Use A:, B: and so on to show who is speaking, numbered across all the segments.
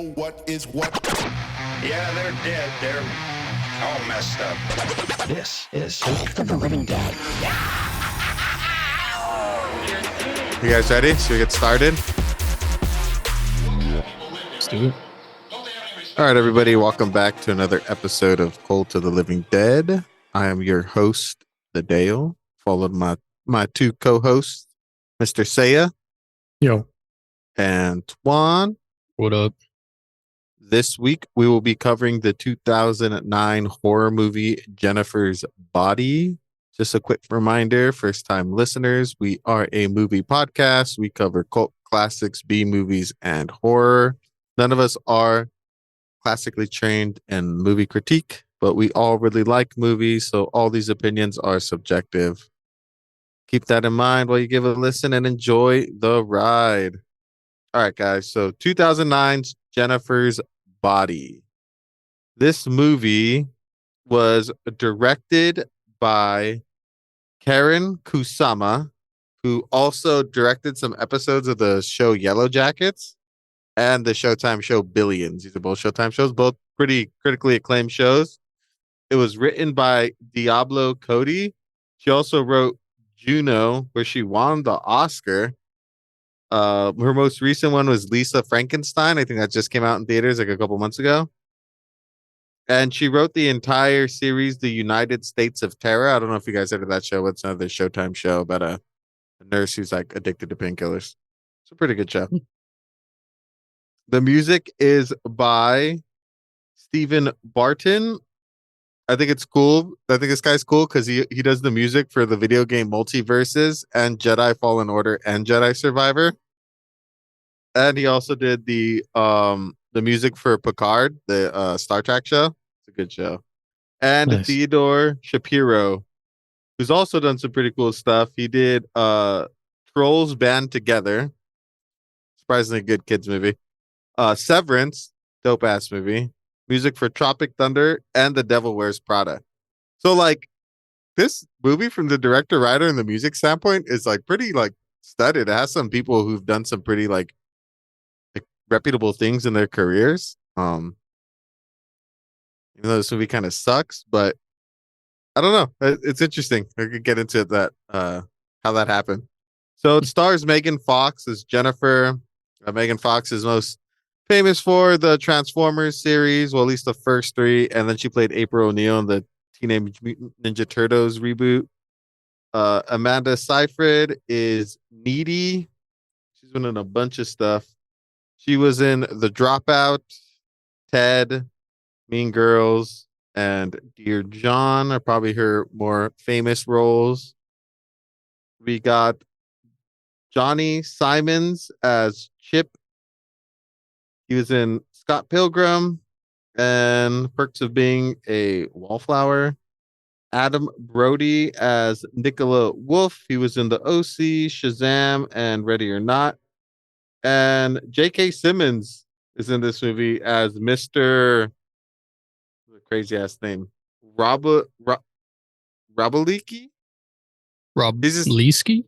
A: know what is what.
B: Yeah, they're dead. They're all messed up.
C: This is Cult of the Living Dead.
D: You guys ready? Should we get started?
E: Let's do it.
D: All right, everybody. Welcome back to another episode of Cult of the Living Dead. I am your host, the Dale, followed my two co-hosts, Mr. Saya
E: Yo,
D: and Twan.
E: what up?
D: This week, we will be covering the 2009 horror movie Jennifer's Body. Just a quick reminder, first-time listeners, we are a movie podcast. We cover cult classics, B-movies, and horror. None of us are classically trained in movie critique, but we all really like movies, so all these opinions are subjective. Keep that in mind while you give it a listen and enjoy the ride. All right, guys. So 2009's Jennifer's Body. This movie was directed by Karen Kusama, who also directed some episodes of the show Yellow Jackets and the Showtime show Billions. These are both Showtime shows, both pretty critically acclaimed shows. It was written by Diablo Cody. She also wrote Juno, where she won the Oscar. Her most recent one was Lisa Frankenstein. I think that just came out in theaters like a couple months ago. And she wrote the entire series, The United States of Terror. I don't know if you guys heard of that show. It's another Showtime show about a nurse who's like addicted to painkillers. It's a pretty good show. The music is by Stephen Barton. I think it's cool. I think this guy's cool because he does the music for the video game Multiverses and Jedi Fallen Order and Jedi Survivor. And he also did the music for Picard, the Star Trek show. It's a good show. And
E: Nice.
D: Theodore Shapiro, who's also done some pretty cool stuff. He did Trolls Band Together. Surprisingly good kids movie. Severance, dope ass movie. Music for Tropic Thunder and The Devil Wears Prada. So like this movie from the director, writer, and the music standpoint is like pretty like studied. It has some people who've done some pretty like reputable things in their careers. Even though this movie kind of sucks, but I don't know. It's interesting. I could get into that how that happened. So it stars Megan Fox as Jennifer. Megan Fox is most famous for the Transformers series, well, at least the first three, and then she played April O'Neil in the Teenage Mutant Ninja Turtles reboot. Amanda Seyfried is Needy. She's been in a bunch of stuff. She was in The Dropout, Ted, Mean Girls, and Dear John are probably her more famous roles. We got Johnny Simons as Chip. He was in Scott Pilgrim and Perks of Being a Wallflower. Adam Brody as Nicola Wolf. He was in The OC, Shazam, and Ready or Not. And J.K. Simmons is in this movie as Mr. Crazy ass name. Robaliki?
E: Leesky?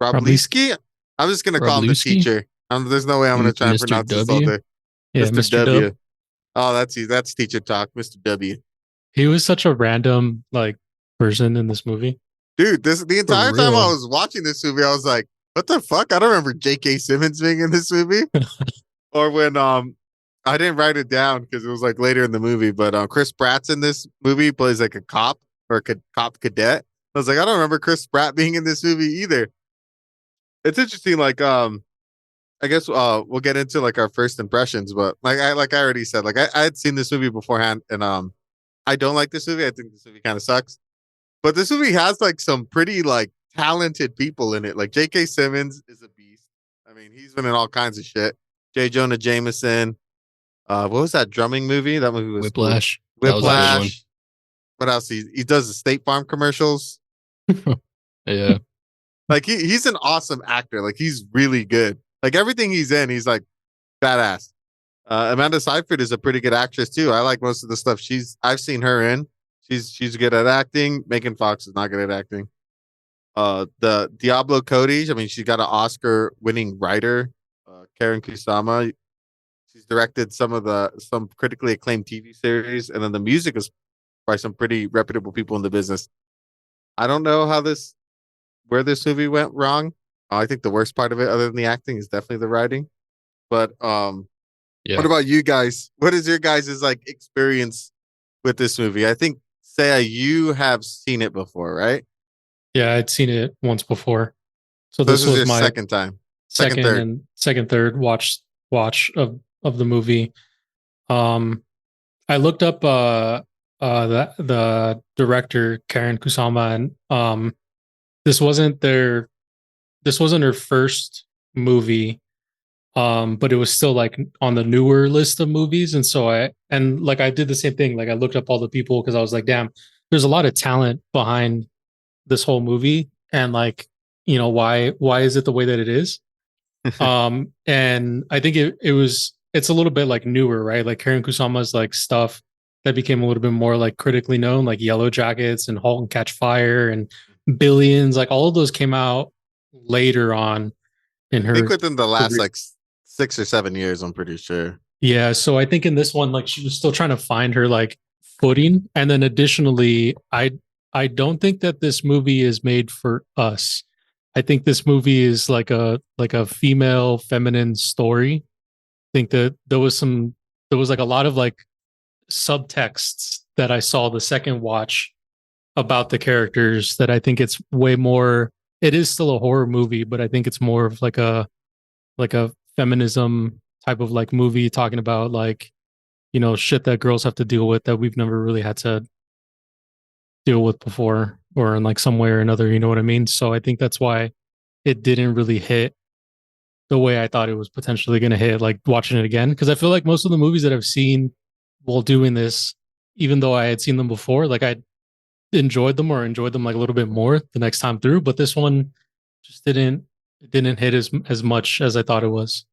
D: Robaliki? I'm just going to call him the
E: Roblewski?
D: teacher. There's no way I'm going to try and
E: Mr.
D: pronounce this all
E: W?
D: day.
E: Yeah,
D: Mr.
E: Mr.
D: W.
E: W.
D: Oh, that's teacher talk, Mr. W.
E: He was such a random like person in this movie.
D: Dude, the entire time I
E: real.
D: was watching this movie, I was like, what the fuck? I don't remember J.K. Simmons being in this movie. Or when I didn't write it down because it was like later in the movie, but Chris Pratt's in this movie, plays like a cop or a cop cadet. I was like, I don't remember Chris Pratt being in this movie either. It's interesting, like I guess we'll get into like our first impressions, but like I already said, like I had seen this movie beforehand, and I don't like this movie. I think this movie kind of sucks. But this movie has like some pretty like talented people in it. Like J.K. Simmons is a beast. I mean, he's been in all kinds of shit. J. Jonah Jameson. What was that drumming movie? That movie was
E: Whiplash.
D: Cool.
E: That was a good one.
D: Whiplash. What else? He does the State Farm commercials.
E: Yeah.
D: Like he's an awesome actor. Like he's really good. Like everything he's in, he's like badass. Amanda Seyfried is a pretty good actress too. I like most of the stuff I've seen her in. She's good at acting. Megan Fox is not good at acting. The Diablo Cody, I mean, she got an Oscar winning writer, Karen Kusama. She's directed some critically acclaimed TV series, and then the music is by some pretty reputable people in the business. I don't know where this movie went wrong. I think the worst part of it, other than the acting, is definitely the writing. But
A: Yeah.
D: what about you guys? What is your guys' like experience with this movie? I think Saya, you have seen it before, right?
E: Yeah, I'd seen it once before. So
D: This
E: this
D: is
E: was
D: your
E: my
D: second time. Third.
E: third watch of the movie. I looked up the director Karen Kusama, and this wasn't her first movie, but it was still like on the newer list of movies. And so I did the same thing. Like I looked up all the people because I was like, damn, there's a lot of talent behind this whole movie, and like, why is it the way that it is? And I think it's a little bit like newer, right? Like Karen Kusama's like stuff that became a little bit more like critically known, like Yellow Jackets and Halt and Catch Fire and Billions. Like all of those came out later on in
D: I think
E: her
D: within the last
E: career.
D: like 6 or 7 years, I'm pretty sure.
E: Yeah, so I think in this one, like she was still trying to find her like footing, and then additionally, I don't think that this movie is made for us. I think this movie is like a female feminine story. I think that there was like a lot of like subtexts that I saw the second watch about the characters that I think it's way more. It is still a horror movie, but I think it's more of like a feminism type of like movie talking about like, shit that girls have to deal with that we've never really had to deal with before, or in like some way or another, you know what I mean? So I think that's why it didn't really hit the way I thought it was potentially going to hit, like watching it again. Cause I feel like most of the movies that I've seen while doing this, even though I had seen them before, like I enjoyed them like a little bit more the next time through. But this one just didn't hit as much as I thought it was.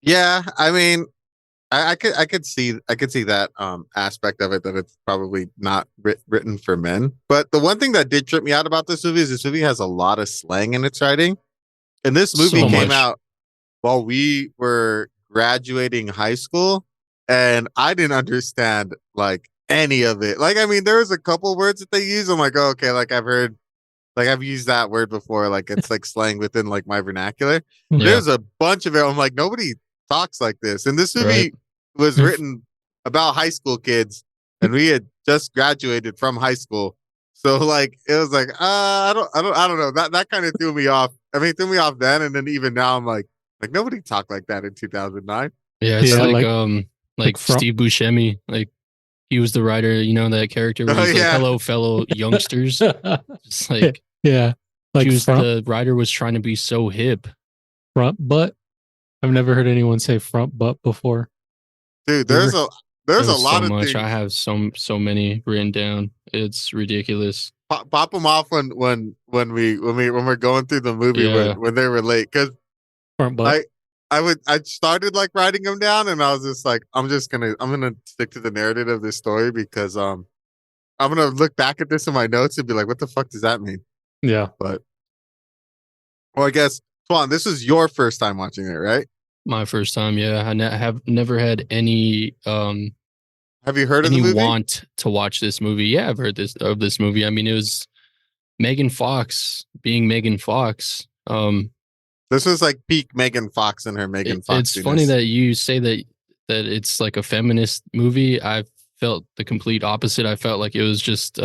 D: Yeah, I mean, I could see that aspect of it, that it's probably not written for men. But the one thing that did trip me out about this movie is this movie has a lot of slang in its writing. And this movie
E: So
D: came
E: much.
D: out while we were graduating high school, and I didn't understand like any of it. Like, I mean, there was a couple words that they use. I'm like, oh, okay, like I've used that word before. Like it's like slang within like my vernacular.
E: Yeah.
D: There's a bunch of it. I'm like, nobody talks like this. And this movie
A: Right.
D: was written about high school kids, and we had just graduated from high school. So like it was like, I don't know. That kind of threw me off. I mean, it threw me off then, and then even now I'm like nobody talked like that in 2009.
A: Yeah, it's
E: Yeah,
A: like
E: like from-
A: Steve Buscemi. Like he was the writer, that character where
D: Oh,
A: he's like,
D: yeah.
A: "Hello, fellow youngsters." Just like
E: yeah, like
A: the writer was trying to be so hip.
E: front butt. I've never heard anyone say front butt before.
D: Dude, there's a
A: There's
D: lot
A: so
D: of
A: much.
D: things.
A: I have so many written down. It's ridiculous.
D: Pop them off when we're going through the movie
A: Yeah.
D: when they relate, because
E: Front butt.
D: I started like writing them down, and I was just like, I'm gonna stick to the narrative of this story, because I'm gonna look back at this in my notes and be like, what the fuck does that mean?
E: Yeah.
D: But well, I guess Twan, this was your first time watching it, right?
A: My first time, yeah. I have never had any
D: Have you heard of the
A: any
D: movie?
A: want to watch this movie. Yeah, I've heard of this movie. I mean, it was Megan Fox being Megan Fox.
D: This was like peak Megan Fox and her Megan Fox.
A: It's funny that you say that it's like a feminist movie. I felt the complete opposite. I felt like it was just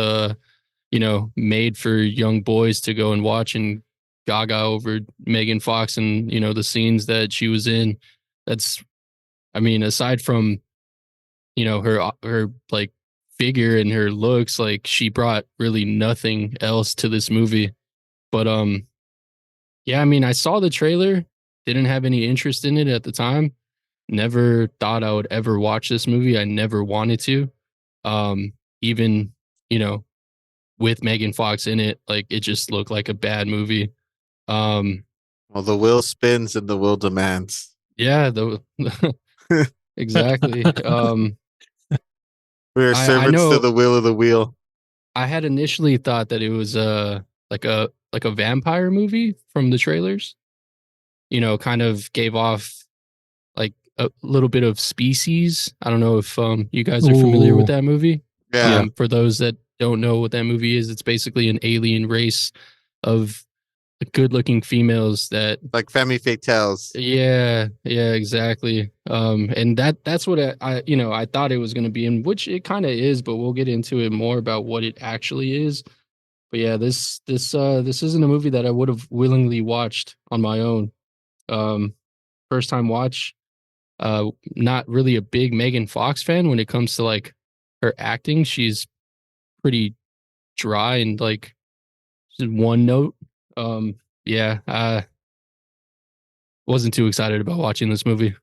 A: made for young boys to go and watch and gaga over Megan Fox and the scenes that she was in. That's, I mean, aside from her like figure and her looks, like she brought really nothing else to this movie. But yeah, I mean, I saw the trailer, didn't have any interest in it at the time. Never thought I would ever watch this movie. I never wanted to. Even, with Megan Fox in it, like it just looked like a bad movie.
D: Well, the wheel spins and the will demands.
A: Yeah, exactly.
D: We are servants to the will of the wheel.
A: I had initially thought that it was like a vampire movie from the trailers. Kind of gave off like a little bit of Species. I don't know if you guys are familiar with
E: Ooh.
A: that movie.
D: Yeah.
A: For those that don't know what that movie is, it's basically an alien race of good-looking females that
D: Like Femme Fatales.
A: yeah, exactly. And that's what I thought it was going to be, and which it kind of is, but we'll get into it more about what it actually is. But yeah, this isn't a movie that I would have willingly watched on my own. Um, First time watch. Not really a big Megan Fox fan when it comes to like her acting. She's pretty dry and like just one note. Yeah, I wasn't too excited about watching this movie.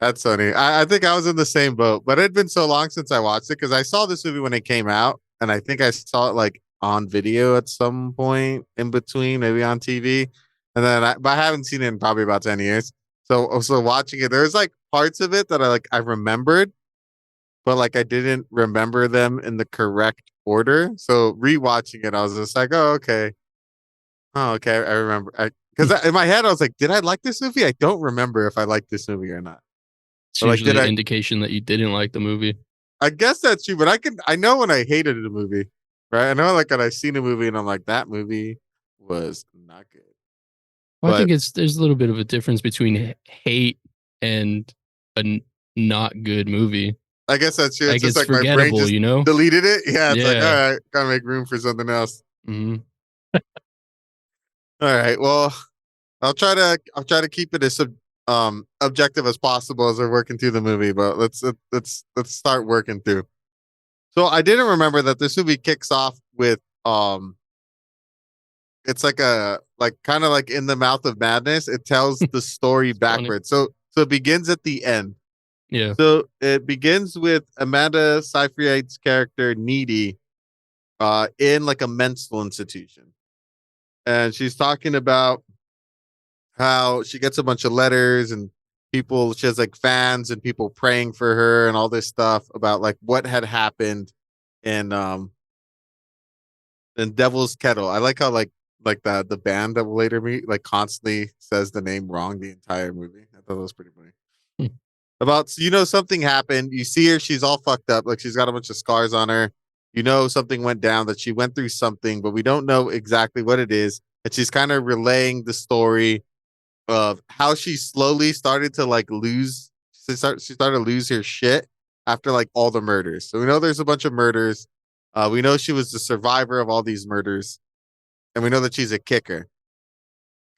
D: That's funny. I think I was in the same boat, but it had been so long since I watched it because I saw this movie when it came out, and I think I saw it like on video at some point in between, maybe on TV, and then but I haven't seen it in probably about 10 years. So watching it, there's like parts of it that I remembered, but like I didn't remember them in the correct order. So rewatching it, I was just like, oh okay, I remember. Because in my head I was like, did I like this movie? I don't remember if I liked this movie or not.
A: It's
D: But like,
A: usually
D: did
A: an
D: I?
A: indication that you didn't like the movie.
D: I guess that's true, but I know when I hated a movie, right? I know like when I've seen a movie and I'm like, that movie was not good.
A: Well, I
D: But
A: think there's a little bit of a difference between hate and a not good movie.
D: I guess that's true. It's
A: Like
D: just
A: it's
D: like my brain
A: forgettable,
D: just
A: you know?
D: deleted it. Yeah, it's like, all
A: Yeah.
D: right, gotta make room for something else.
A: Hmm.
D: All right. Well, I'll try to keep it as objective as possible as we're working through the movie, but let's start working through. So I didn't remember that this movie kicks off with it's like a like kind of like in the mouth of madness. It tells the story
A: It's funny.
D: backwards. So it begins at the end.
A: Yeah.
D: So it begins with Amanda Seyfried's character Needy in like a mental institution. And she's talking about how she gets a bunch of letters and people, she has like fans and people praying for her and all this stuff about like what had happened in Devil's Kettle. I like how like the band that will later meet like constantly says the name wrong the entire movie. I thought that was pretty funny.
A: Hmm.
D: About something happened. You see her, she's all fucked up, like she's got a bunch of scars on her. You know something went down, that she went through something, but we don't know exactly what it is. And she's kind of relaying the story of how she slowly started to like lose. She started to lose her shit after like all the murders. So we know there's a bunch of murders. We know she was the survivor of all these murders, and we know that she's a kicker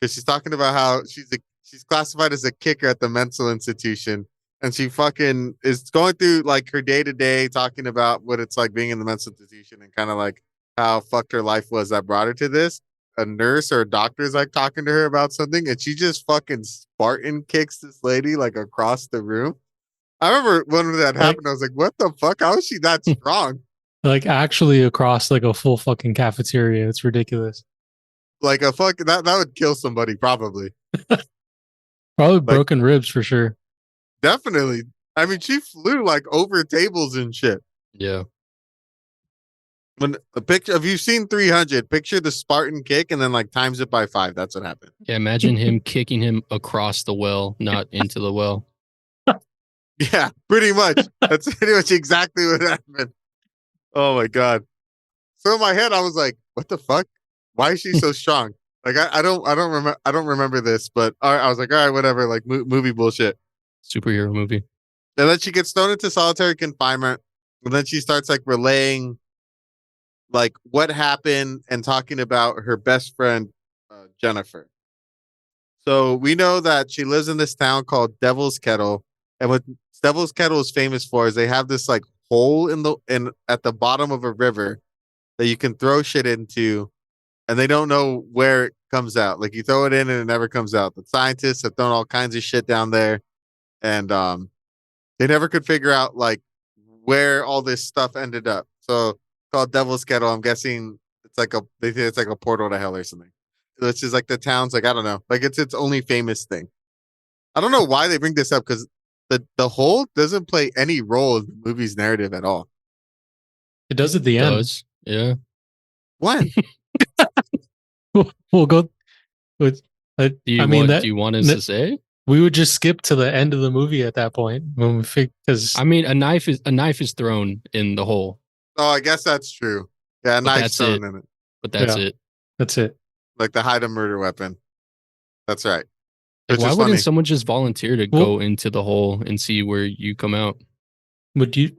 D: because she's talking about how she's classified as a kicker at the mental institution, and she fucking is going through like her day to day, talking about what it's like being in the mental institution and kind of like how fucked her life was that brought her to this. A nurse or a doctor is like talking to her about something, and she just fucking Spartan kicks this lady like across the room. I remember when that
E: Like
D: happened, I was like, "What the fuck? How is she that strong?"
E: like actually across like a full fucking cafeteria. It's ridiculous.
D: Like a fuck that would kill somebody probably.
E: Probably
D: Like
E: broken ribs for sure.
D: definitely. I mean, she flew like over tables and shit.
A: Yeah.
D: When a picture, have you seen 300? Picture the Spartan kick and then like times it by 5. That's what happened.
A: Yeah. Imagine him kicking him across the well, not into the well.
D: Yeah, pretty much. That's pretty much exactly what happened. Oh my god. So in my head, I was like, "What the fuck? Why is she so strong?" Like I don't remember this, but I was like, "All right, whatever." Like movie bullshit.
A: Superhero movie.
D: And then she gets thrown into solitary confinement, and then she starts like relaying like what happened and talking about her best friend Jennifer. So we know that she lives in this town called Devil's Kettle, and what Devil's Kettle is famous for is they have this like hole in at the bottom of a river that you can throw shit into, and they don't know where it comes out. Like you throw it in and it never comes out. The scientists have thrown all kinds of shit down there, and they never could figure out like where all this stuff ended up. So it's called Devil's Kettle. I'm guessing they think it's like a portal to hell or something. Which is like the town's like, I don't know, like it's its only famous thing. I don't know why they bring this up because the hole doesn't play any role in the movie's narrative at all.
E: It does at the end.
A: Does. Yeah.
D: When?
E: We'll go with I,
A: Do
E: I
A: you
E: mean
A: want?
E: that
A: Do you want us to say?
E: we would just skip to the end of the movie at that point when we because
A: I mean, a knife is thrown in the hole,
D: Oh, I guess that's true. Yeah, a
A: but
D: knife's
A: that's it.
D: thrown in it,
A: But that's
E: yeah,
A: it.
E: that's it.
D: like the hide a murder weapon. That's right.
A: Like,
D: Which
A: why
D: is
A: wouldn't
D: funny.
A: someone just volunteer to
E: Well,
A: go into the hole and see where you come out?
E: would you?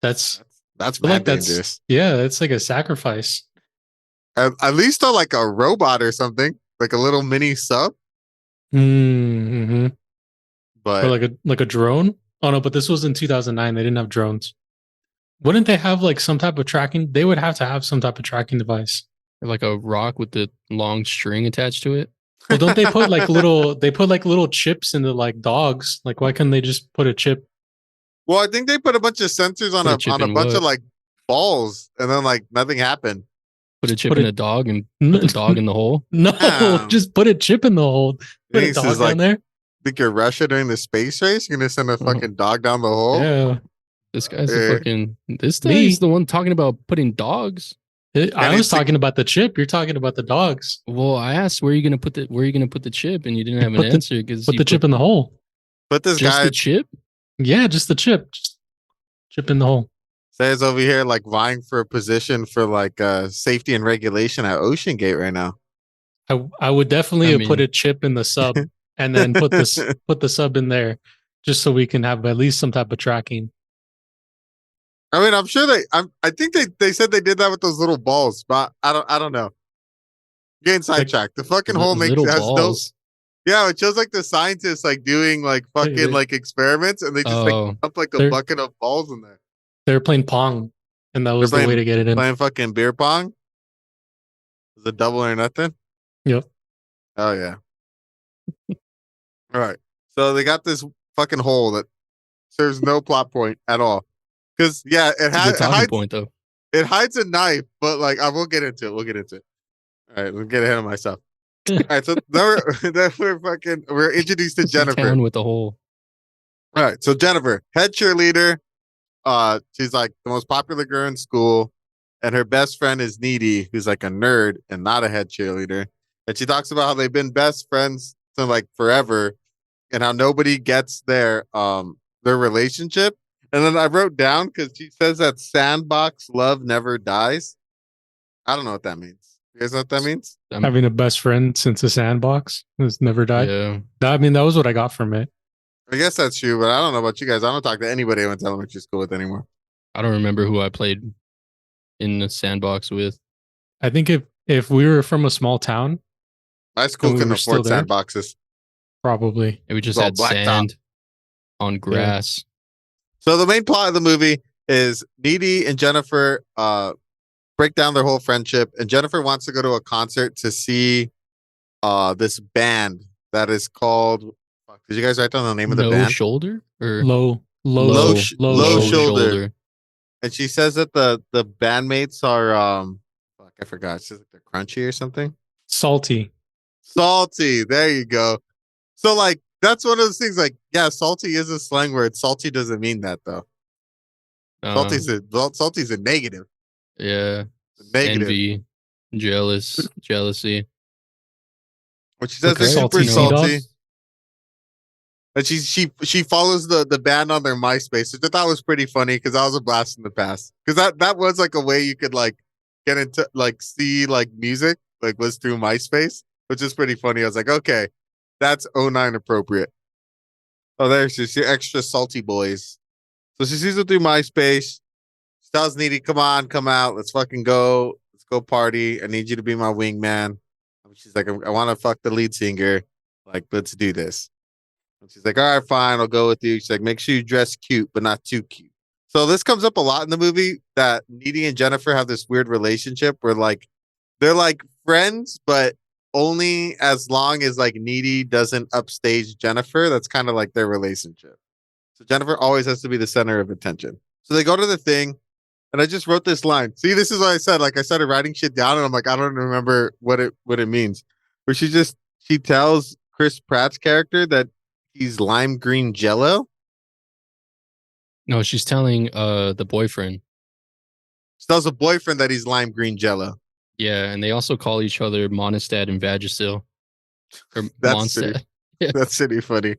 E: That's
D: That's
E: I feel like
D: mad
E: that's
D: dangerous.
E: yeah, it's like a sacrifice.
D: At least like a robot or something, like a little mini sub.
E: Mm-hmm. Or
D: But
E: like a drone. Oh no, but this was in 2009. They didn't have drones. Wouldn't they have like some type of tracking? They would have to have some type of tracking device.
A: Like a rock with the long string attached to it.
E: Well, don't they put like little? They put like little chips into like dogs. Like, why couldn't they just put a chip?
D: well, I think they put a bunch of sensors on
A: Put a chip
D: on a
A: in
D: bunch of
A: what?
D: like balls, and then like nothing happened.
A: Put a chip
E: Put
A: in
E: a
A: a dog and
E: no,
A: put the dog in the hole.
E: no, just put a chip in the hole. Put a
D: This
E: dog
D: is
E: down
D: like,
E: there.
D: think you're Russia during the space race? You're gonna send a
A: Oh,
D: fucking dog down the hole?
E: Yeah,
A: this guy's the
D: Eh,
A: fucking. This
E: me.
A: guy's the one talking about putting dogs.
E: I
D: and
E: was
D: it's like,
E: talking about the chip. You're talking about the dogs.
A: Well, I asked where are you gonna put the chip, and you didn't
E: You
A: have an
E: put the
A: answer because
E: put
A: you
E: the chip in the hole.
D: but this
A: just
D: guy
A: the chip.
E: Yeah, just the chip. Just chip in the hole.
D: says over here like vying for a position for like safety and regulation at Ocean Gate right now.
E: I would definitely
A: I
E: have put
A: mean,
E: a chip in the sub and then put the sub in there just so we can have at least some type of tracking.
D: I mean, I'm sure I think they said they did that with those little balls, but I don't know. Getting sidetracked. The fucking hole
A: little
D: has no.
A: balls.
D: Yeah, it shows like the scientists like doing like fucking like experiments, and they just like
A: Oh,
D: dump like a
E: they're
D: bucket of balls in there.
E: they're playing pong, and that
D: They're
E: was the way to get it in.
D: playing fucking beer pong. Is it double or nothing?
E: Yep.
D: Oh yeah. All right. So they got this fucking hole that serves no plot point at all. Because yeah,
A: it's a good talking point though.
D: it hides a knife, but like I will get into it. We'll get into it. All right, let's get ahead of myself. All right, so then we're introduced to
A: It's a
D: Jennifer.
A: town with a hole.
D: All right, so Jennifer, head cheerleader. She's like the most popular girl in school, and her best friend is Needy, who's like a nerd and not a head cheerleader. And she talks about how they've been best friends for like forever, and how nobody gets their relationship. And then I wrote down because she says that sandbox love never dies. I don't know what that means. You guys know what that means?
E: Having a best friend since the sandbox has never died.
A: Yeah,
E: I mean, that was what I got from it.
D: I guess that's true, but I don't know about you guys. I don't talk to anybody I went to elementary school with anymore.
A: I don't remember who I played in the sandbox with.
E: I think if we were from a small town,
D: My school
E: And we
D: couldn't
E: were still
D: afford
E: there?
D: sandboxes.
E: probably.
A: And we just
D: It's all
A: had
D: blacktop.
A: sand on grass.
D: So the main plot of the movie is Needy and Jennifer break down their whole friendship, and Jennifer wants to go to a concert to see this band that is called. Fuck, did you guys write down the name of the
A: No
D: band?
A: shoulder or
E: Low
D: Low shoulder.
A: shoulder.
D: And she says that the bandmates are fuck, I forgot. She says like they're crunchy or something.
E: salty.
D: Salty. There you go. So like that's one of those things. Like yeah, salty is a slang word. Salty doesn't mean that though. Salty's a negative.
A: Yeah,
D: Negative.
A: envy, jealousy.
D: When she says they're
A: Okay.
D: super
E: Salty sea
D: salty,
E: dogs.
D: and she follows the band on their MySpace, which I thought was pretty funny because that was a blast in the past. Because that was like a way you could like get into like see like music like was through MySpace, which is pretty funny. I was like, okay, that's '09 appropriate. Oh, there's just your extra salty boys. So she sees it through MySpace. She tells Needy, come on, come out. Let's fucking go. Let's go party. I need you to be my wingman. She's like, I want to fuck the lead singer. Like, let's do this. And she's like, all right, fine. I'll go with you. She's like, make sure you dress cute, but not too cute. So this comes up a lot in the movie that Needy and Jennifer have this weird relationship where like, they're like friends, but only as long as like Needy doesn't upstage Jennifer. That's kind of like their relationship. So Jennifer always has to be the center of attention. So they go to the thing, and I just wrote this line. See, this is what I said. Like I started writing shit down, and I'm like, I don't remember what it means. Where she tells Chris Pratt's character that he's lime green jello.
A: No, she's telling the boyfriend.
D: She tells a boyfriend that he's lime green jello.
A: Yeah, and they also call each other Monostat and Vagisil. or
D: That's pretty.
A: Mondstadt. Yeah,
D: That's pretty funny.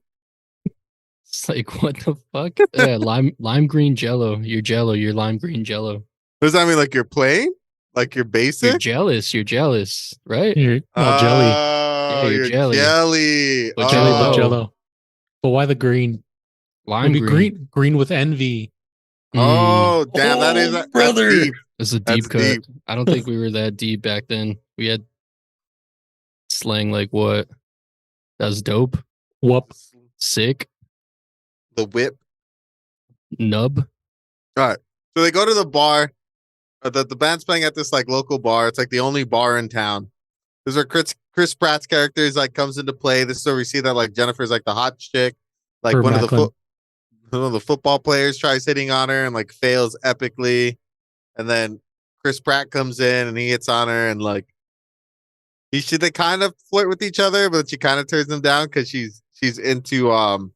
A: it's like what the fuck? Yeah, lime green Jello. You're Jello. You're lime green Jello.
D: Does that mean like you're plain? Like you're
A: You're
D: basic?
A: jealous. You're jealous, right?
E: You're all jelly,
A: Yeah,
D: Oh,
A: you're
D: you're
A: jelly.
D: jelly.
A: But
E: jelly, but
A: Jell-O.
D: Oh,
E: jello. But why the green?
A: Lime
E: Maybe
A: green.
E: green with envy.
D: oh, damn.
E: Oh,
D: That's
E: brother.
D: deep.
A: It's a
D: That's
A: deep cut.
D: deep.
A: I don't think we were that deep back then. We had slang like what? That was dope.
E: Whoop.
A: Sick.
D: The whip.
A: Nub.
D: All right. So they go to the bar. The band's playing at this like local bar. It's like the only bar in town. This is where Chris Pratt's character is like comes into play. This is where we see that like Jennifer's like the hot chick. Like
E: Or Macklin.
D: one of the football players tries hitting on her and like fails epically. And then Chris Pratt comes in and he hits on her and like they kind of flirt with each other, but she kind of turns him down because she's into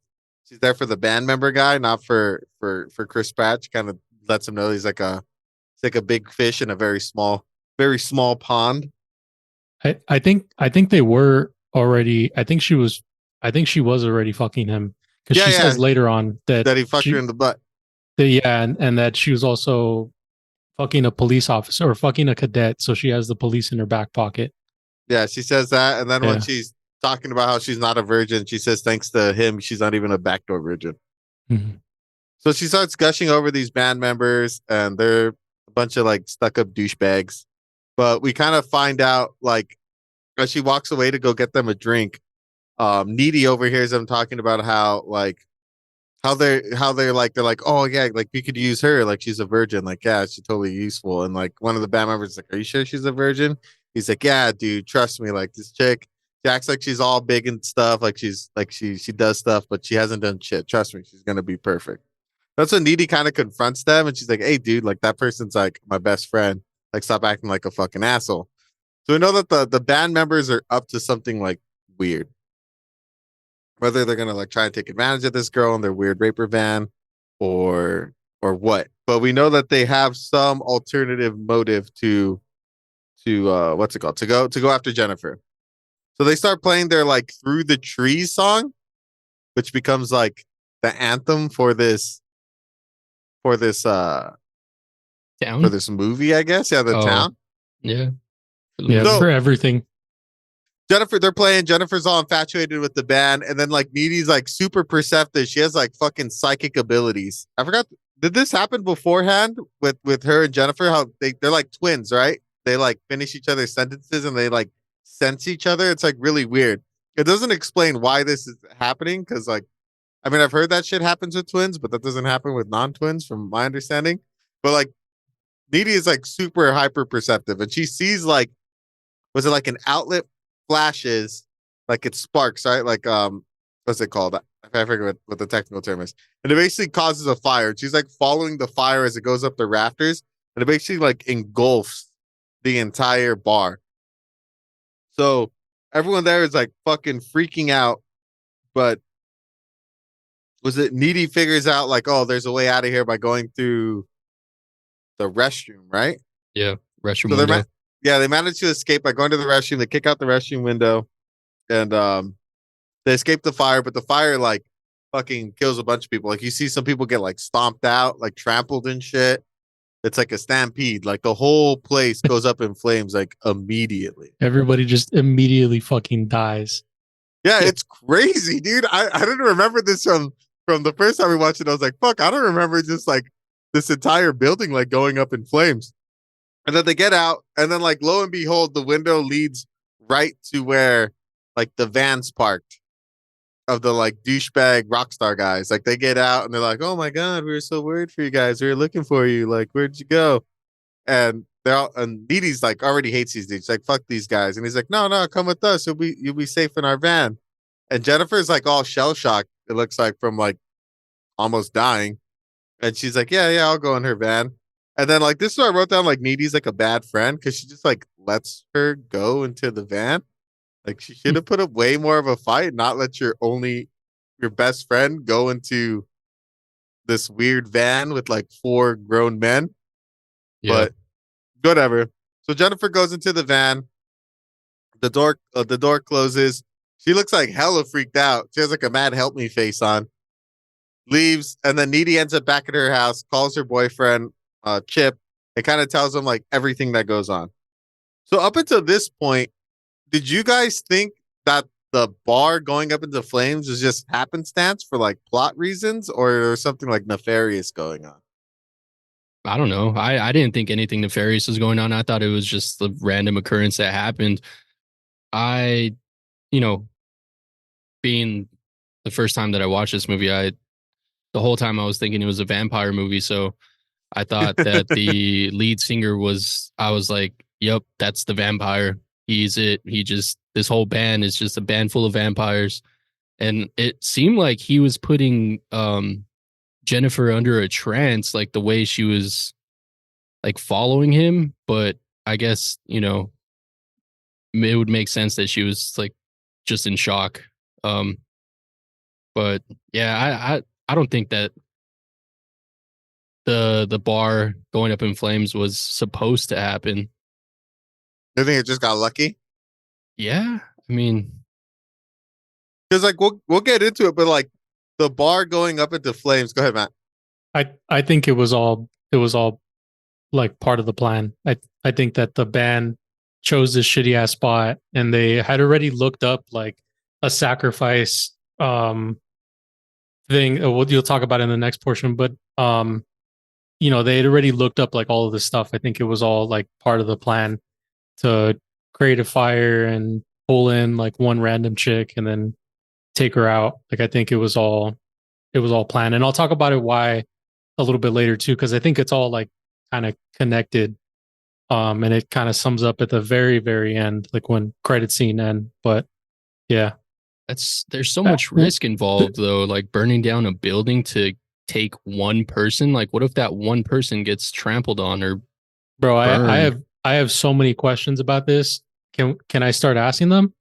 D: she's there for the band member guy, not for Chris Pratt. She kind of lets him know he's like a big fish in a very small pond.
E: I think they were already. I think she was already fucking him because
D: Yeah,
E: she
D: yeah.
E: says later on
D: That he fucked her in the butt.
E: and that she was also fucking a police officer or fucking a cadet, so she has the police in her back pocket.
D: Yeah, she says that, and then when
E: Yeah.
D: she's talking about how she's not a virgin, she says thanks to him, she's not even a backdoor virgin.
E: Mhm.
D: So she starts gushing over these band members, and they're a bunch of like stuck up douchebags. But we kind of find out like as she walks away to go get them a drink, Needy overhears them talking about they're like, oh yeah, like we could use her, like she's a virgin, like yeah, she's totally useful. And like one of the band members is like, are you sure she's a virgin? He's like, yeah, dude, trust me, like this chick, she acts like she's all big and stuff, like she does stuff, but she hasn't done shit. Trust me, she's gonna be perfect. That's when Needy kind of confronts them, and she's like, hey, dude, like that person's like my best friend. Like, stop acting like a fucking asshole. So we know that the band members are up to something like weird. Whether they're gonna like try and take advantage of this girl in their weird raper van, or what. But we know that they have some alternative motive to what's it called? To go after Jennifer. So they start playing their like Through the Trees song, which becomes like the anthem for this
A: Down.
D: movie, I guess. Yeah, the
A: Oh.
D: town.
A: Yeah.
E: Yeah,
D: So-
E: for everything.
D: They're playing. Jennifer's all infatuated with the band, and then like Needy's like super perceptive. She has like fucking psychic abilities. I forgot. Did this happen beforehand with her and Jennifer? How they're like twins, right? They like finish each other's sentences and they like sense each other. It's like really weird. It doesn't explain why this is happening because like I mean I've heard that shit happens with twins, but that doesn't happen with non-twins from my understanding. But like Needy is like super hyper perceptive, and she sees like was it like an outlet flashes, like it sparks, right? Like what's it called? I forget what the technical term is. And it basically causes a fire. She's like following the fire as it goes up the rafters, and it basically like engulfs the entire bar. So everyone there is like fucking freaking out. But was it Needy figures out like, oh, there's a way out of here by going through the restroom, right?
A: Yeah. Restroom
D: So
A: window.
D: they managed to escape by going to the restroom. They kick out the restroom window, and they escape the fire. But the fire like fucking kills a bunch of people. Like you see some people get like stomped out, like trampled and shit. It's like a stampede. Like the whole place goes up in flames like immediately.
E: Everybody just immediately fucking dies.
D: Yeah, it's crazy, dude. I didn't remember this from the first time we watched it. I was like, fuck, I don't remember just like this entire building like going up in flames. And then they get out, and then like lo and behold, the window leads right to where like the van's parked of the like douchebag rock star guys. Like they get out and they're like, "Oh my god, we were so worried for you guys. We were looking for you. Like, where'd you go?" And and Needy's like already hates these dudes. Like, fuck these guys. And he's like, "No, no, come with us. You'll be safe in our van." And Jennifer's like all shell shocked. It looks like from like almost dying. And she's like, "Yeah, yeah, I'll go in her van." And then like this is what I wrote down, like Needy's like a bad friend because she just like lets her go into the van. Like she should have put up way more of a fight, not let your best friend go into this weird van with like 4 grown men.
A: Yeah.
D: But whatever. So Jennifer goes into the van. The door closes. She looks like hella freaked out. She has like a mad help me face on. Leaves, and then Needy ends up back at her house, calls her boyfriend, Chip, and kind of tells him like everything that goes on. So up until this point, did you guys think that the bar going up into flames was just happenstance for like plot reasons, or there's something like nefarious going on?
A: I don't know. I didn't think anything nefarious was going on. I thought it was just the random occurrence that happened. I, you know, being the first time that I watched this movie, the whole time I was thinking it was a vampire movie. So I thought that the lead singer I was like, yep, that's the vampire. He's it. This whole band is just a band full of vampires. And it seemed like he was putting Jennifer under a trance, like the way she was like following him. But I guess, it would make sense that she was like just in shock. But yeah, I don't think that the bar going up in flames was supposed to happen.
D: You think it just got lucky?
A: Yeah, I mean,
D: Because like we'll get into it, but like the bar going up into flames. Go ahead, Matt.
E: I think it was all like part of the plan. I think that the band chose this shitty ass spot and they had already looked up like a sacrifice thing. What you'll talk about in the next portion, but they had already looked up like all of this stuff. I think it was all like part of the plan to create a fire and pull in like one random chick and then take her out. Like I think it was all planned. And I'll talk about it why a little bit later too, because I think it's all like kind of connected. And it kind of sums up at the very, very end, like when credit scene end. But yeah.
A: there's so much risk involved though, like burning down a building to take one person. Like what if that one person gets trampled on or
E: Bro, I
A: burned?
E: have so many questions about this. Can I start asking them?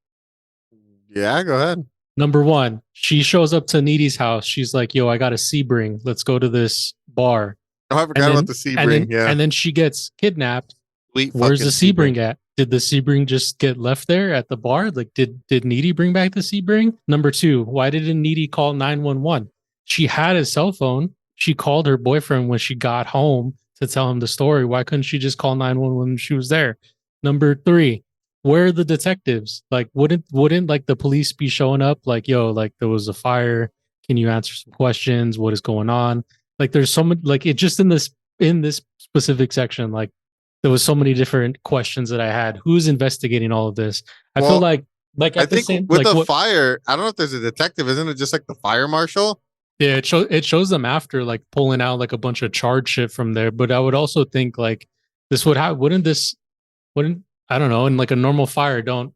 D: Yeah, go ahead.
E: Number one, she shows up to Needy's house. She's like, "Yo, I got a Sebring. Let's go to this bar."
D: Oh, I
E: And
D: forgot about
E: then
D: the
E: and
D: Sebring.
E: then
D: Yeah,
E: and then she gets kidnapped.
D: sweet
E: Where's
D: fucking
E: the
D: Sebring.
E: Sebring at? Did the Sebring just get left there at the bar? Like, did Needy bring back the Sebring? Number two, why didn't Needy call 911? She had a cell phone. She called her boyfriend when she got home to tell him the story. Why couldn't she just call 911 when she was there? Number three, where are the detectives? Like, wouldn't like the police be showing up? Like, yo, like there was a fire. Can you answer some questions? What is going on? Like, there's so much. Like, it just in this specific section, like there was so many different questions that I had. Who's investigating all of this? I feel
D: Well,
E: like
D: I
E: at the
D: think
E: same
D: with
E: like
D: the
E: what
D: fire, I don't know if there's a detective. Isn't it just like the fire marshal?
E: yeah, it shows them after like pulling out like a bunch of charred shit from there. But I would also think like this would have wouldn't I don't know, in like a normal fire, don't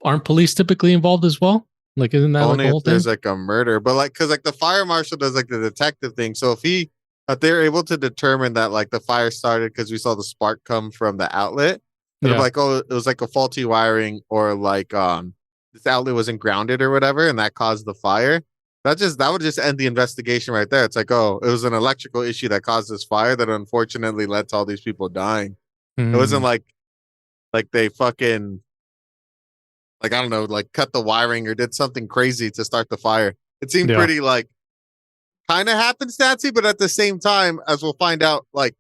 E: aren't police typically involved as well? Like isn't that like
D: Only
E: a
D: if
E: whole
D: there's
E: thing?
D: like a murder, but like because like the fire marshal does like the detective thing. So if they're able to determine that like the fire started because we saw the spark come from the outlet, and of
E: Yeah.
D: like oh it was like a faulty wiring or like this outlet wasn't grounded or whatever, and that caused the fire. That would just end the investigation right there. It's like oh it was an electrical issue that caused this fire that unfortunately led to all these people dying. It wasn't
E: Hmm.
D: like they fucking like I don't know, like cut the wiring or did something crazy to start the fire. It seemed
E: Yeah.
D: pretty like kind of happenstancy, but at the same time, as we'll find out, like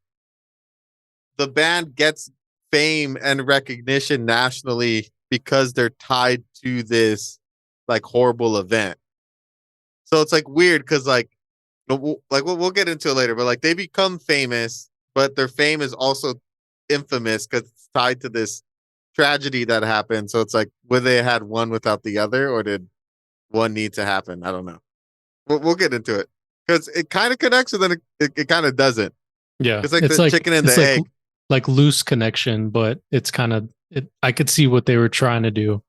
D: the band gets fame and recognition nationally because they're tied to this like horrible event. So it's like weird because we'll get into it later, but like they become famous, but their fame is also infamous because it's tied to this tragedy that happened. So it's like would they had one without the other, or did one need to happen? I don't know. We'll get into it because it kind of connects and then it kind of doesn't.
E: Yeah.
D: It's like
E: It's
D: the
E: like
D: chicken and the
E: it's
D: egg.
E: like loose connection, but it's kind of it I could see what they were trying to do.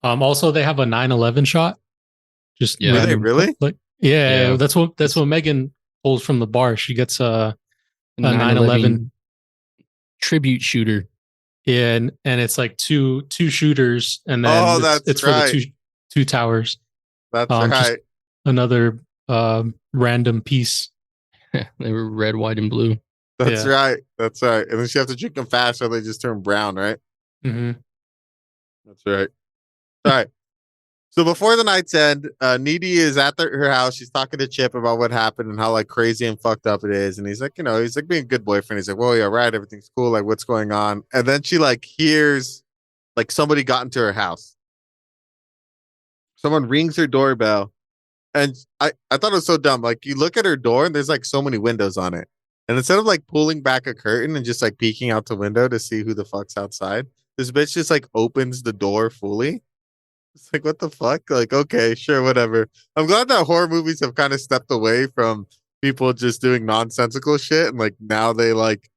E: Also they have a 9/11 shot. Just
A: Yeah.
D: Do they
E: random
D: really?
E: like yeah,
A: Yeah.
E: that's what Megan pulls from the bar. She gets a 9/11
A: 9/11 tribute shooter.
E: yeah, and it's like two shooters, and then
D: Oh,
E: it's
D: that's
E: for the
D: right.
E: two towers.
D: That's
E: Just
D: right.
E: another random piece.
A: They were red, white, and blue.
D: That's
E: Yeah.
D: right. That's right. And then you have to drink them fast or they just turn brown, right?
E: Hmm.
D: That's right. All right. So before the night's end, Needy is at her house. She's talking to Chip about what happened and how like crazy and fucked up it is. And he's like, he's like being a good boyfriend. He's like, well, yeah, right. Everything's cool. Like, what's going on? And then she like hears like somebody got into her house. Someone rings her doorbell. And I thought it was so dumb. Like you look at her door and there's like so many windows on it. And instead of like pulling back a curtain and just like peeking out the window to see who the fuck's outside, this bitch just like opens the door fully. It's like, what the fuck? Like, okay, sure, whatever. I'm glad that horror movies have kind of stepped away from people just doing nonsensical shit. And like now they like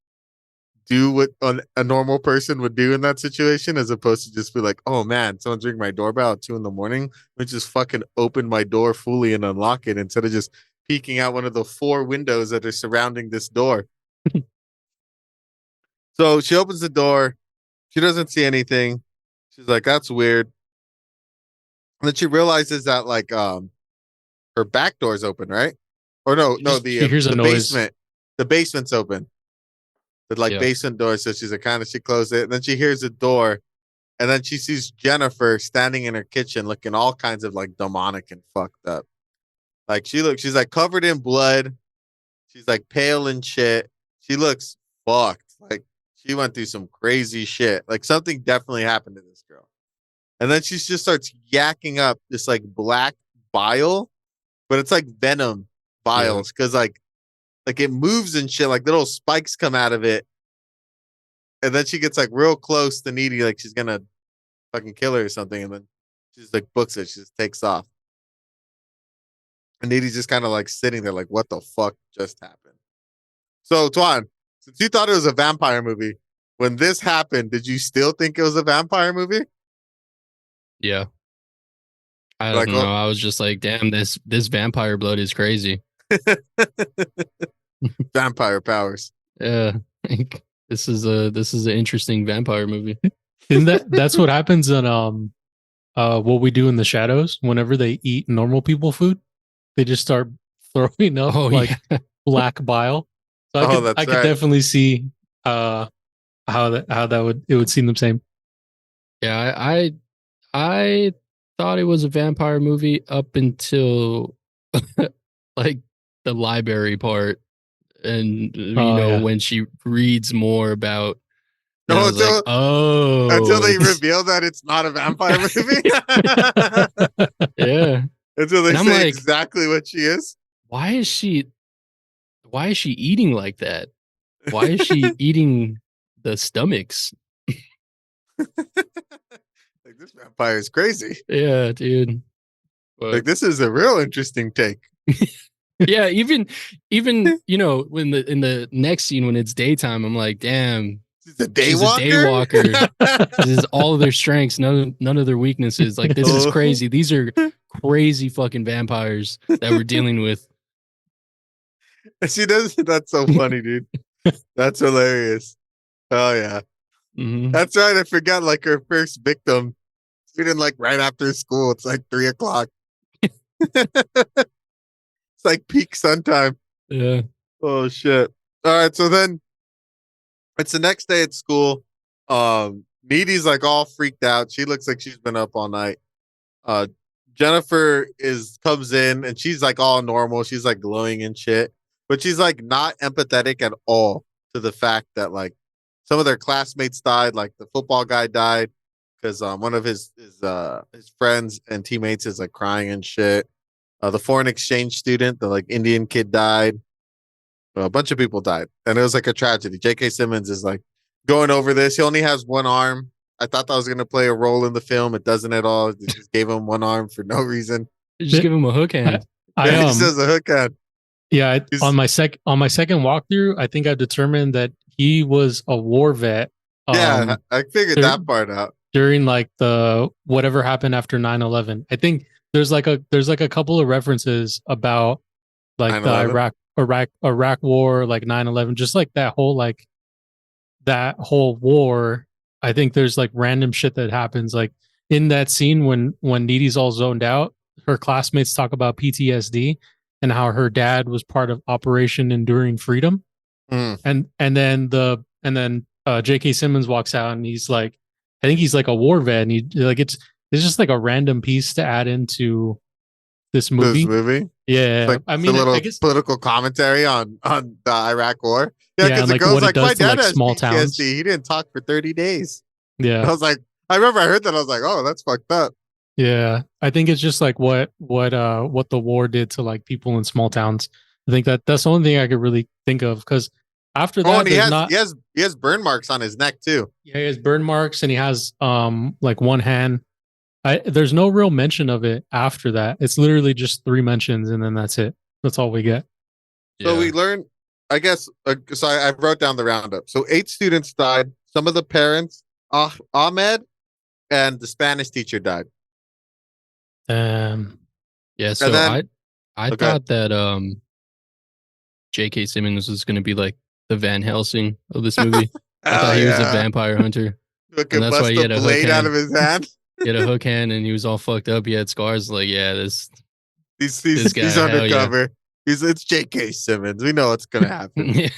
D: do what a normal person would do in that situation, as opposed to just be like, oh man, someone's ringing my doorbell at 2 a.m. Let me just fucking open my door fully and unlock it instead of just peeking out one of the 4 windows that are surrounding this door. So she opens the door. She doesn't see anything. She's like, that's weird. And then she realizes that like her back door's open, right? Or no,
E: She hears a noise.
D: basement. The basement's open. The like basement door. So she's like she closed it. And then she hears a door. And then she sees Jennifer standing in her kitchen looking all kinds of like demonic and fucked up. Like she's like covered in blood. She's like pale and shit. She looks fucked. Like she went through some crazy shit. Like something definitely happened to this girl. And then she just starts yakking up this like black bile, but it's like venom vials because like it moves and shit. Like little spikes come out of it, and then she gets like real close to Needy, like she's gonna fucking kill her or something, and then she just like books it. She just takes off, and Needy's just kind of like sitting there, like what the fuck just happened? So Twan, since you thought it was a vampire movie, when this happened, did you still think it was a vampire movie?
A: Yeah. I don't know. I was just like, damn, this vampire blood is crazy.
D: Vampire powers.
A: Yeah. This is an interesting vampire movie.
E: Isn't that's what happens in What We Do in the Shadows? Whenever they eat normal people food, they just start throwing up black bile. So I could definitely see how that would seem the same.
A: Yeah, I thought it was a vampire movie up until like the library part, and when she reads more about.
D: Until they reveal that it's not a vampire movie.
A: Yeah.
D: Until they say like, exactly what she is.
A: Why is she eating like that? Why is she eating the stomachs?
D: Like this vampire is crazy.
A: Yeah, dude.
D: But, like this is a real interesting take.
A: Yeah, even when in the next scene when it's daytime, I'm like, damn,
D: she's a daywalker.
A: This is all of their strengths, none of their weaknesses. Like this is crazy. These are crazy fucking vampires that we're dealing with.
D: She does. That's so funny, dude. That's hilarious. Oh yeah. Mm-hmm. That's right. I forgot. Like her first victim, she didn't like right after school. It's like 3:00. It's like peak sun time.
A: Yeah.
D: Oh shit. All right. So then it's the next day at school. Needy's like all freaked out. She looks like she's been up all night. Jennifer comes in and she's like all normal. She's like glowing and shit, but she's like not empathetic at all to the fact that like some of their classmates died. Like the football guy died because one of his friends and teammates is like crying and shit. The foreign exchange student, the like Indian kid, died. A bunch of people died, and it was like a tragedy. J.K. Simmons is like going over this. He only has one arm. I thought that was going to play a role in the film. It doesn't at all. They just gave him one arm for no reason.
A: They just give him a hook hand.
D: He says a hook hand.
E: Yeah, on my second walkthrough, I think I determined that he was a war vet.
D: Yeah, I figured that part out
E: during like the whatever happened after 9/11. I think there's like a couple of references about like 9/11? the Iraq war, like 9/11, just like that whole war. I think there's like random shit that happens like in that scene when Needy's all zoned out. Her classmates talk about PTSD and how her dad was part of Operation Enduring Freedom. And then J.K. Simmons walks out and he's like, I think he's like a war vet, and he like it's it's just like a random piece to add into this
D: This
E: movie.
D: movie. It's
E: Yeah,
D: like
E: I
D: a
E: mean,
D: little
E: I guess
D: political commentary on the Iraq War. Yeah,
E: yeah,
D: because
E: and
D: the
E: like
D: girl's
E: what it
D: like, my
E: does to
D: dad
E: like
D: has
E: small
D: PTSD.
E: towns.
D: He didn't talk for 30 days.
E: Yeah,
D: I was like, I remember I heard that. I was like, oh, that's fucked up.
E: yeah. I think it's just like what the war did to like people in small towns. I think that's the only thing I could really think of because after
D: Oh,
E: that,
D: and he
E: there's
D: has
E: not.
D: he has burn marks on his neck too.
E: Yeah, he has burn marks and he has like one hand. There's no real mention of it after that. It's literally just 3 mentions and then that's it. That's all we get.
D: So we
A: Yeah.
D: learned, I guess. So I wrote down the roundup. So 8 students died. Some of the parents, Ahmed, and the Spanish teacher died.
E: Um,
A: Yeah.
D: And
A: So
D: then
A: I
D: okay,
A: thought that J.K. Simmons was going to be like the Van Helsing of this movie. I thought
D: oh
A: he was a
D: yeah,
A: vampire hunter, and
D: fucking
A: that's why
D: bust
A: he
D: the
A: had a hook
D: blade out
A: hand.
D: of his hand.
A: He had a hook hand, and he was all fucked up. He had scars. Like, yeah, this
D: He's
A: guy, hell yeah.
D: undercover. It's J.K. Simmons. We know what's gonna happen.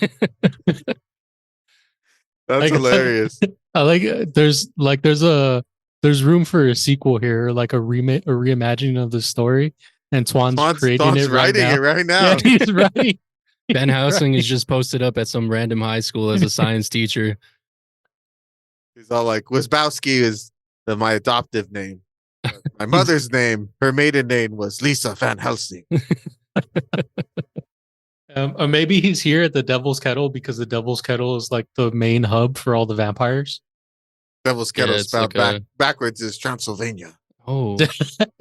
D: That's
E: like
D: hilarious.
E: I like there's room for a sequel here, like a remake, a reimagining of the story, and Twan's creating
D: Twan's
E: it right
D: writing
E: now.
D: it right
E: Yeah,
D: now.
E: he's writing.
A: Van
E: He's
A: Helsing is
E: writing.
A: just posted up at some random high school as a science teacher.
D: He's all like, Wisbowski is my adoptive name. But my mother's name, her maiden name was Lisa Van Helsing.
E: Or maybe he's here at the Devil's Kettle because the Devil's Kettle is like the main hub for all the vampires.
D: Devil's
A: Yeah,
D: Kettle
A: it's
D: spelled
A: like a
D: backwards is Transylvania.
A: oh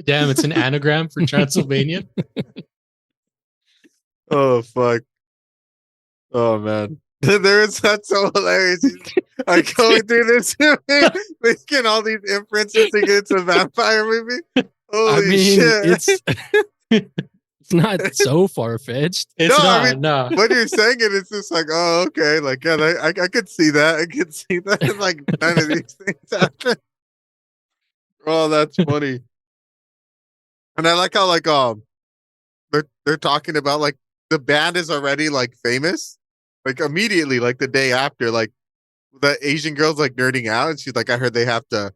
E: Damn, it's an anagram for Transylvania.
D: Oh fuck. Oh man. There is that's so hilarious. I'm going through this movie, making all these inferences to get into a vampire movie.
A: I
D: Holy
A: mean,
D: shit.
A: it's not so far fetched.
E: It's
D: No, I
E: not,
D: mean,
E: nah.
D: when you're saying it, it's just like, oh, okay. Like, yeah, I could see that. I could see that. Like, none of these things happen. Oh, that's funny. And I like how, like, they're talking about, like, the band is already, like, famous. Like, immediately, like, the day after, like, the Asian girl's, like, nerding out. And she's like, I heard they had to,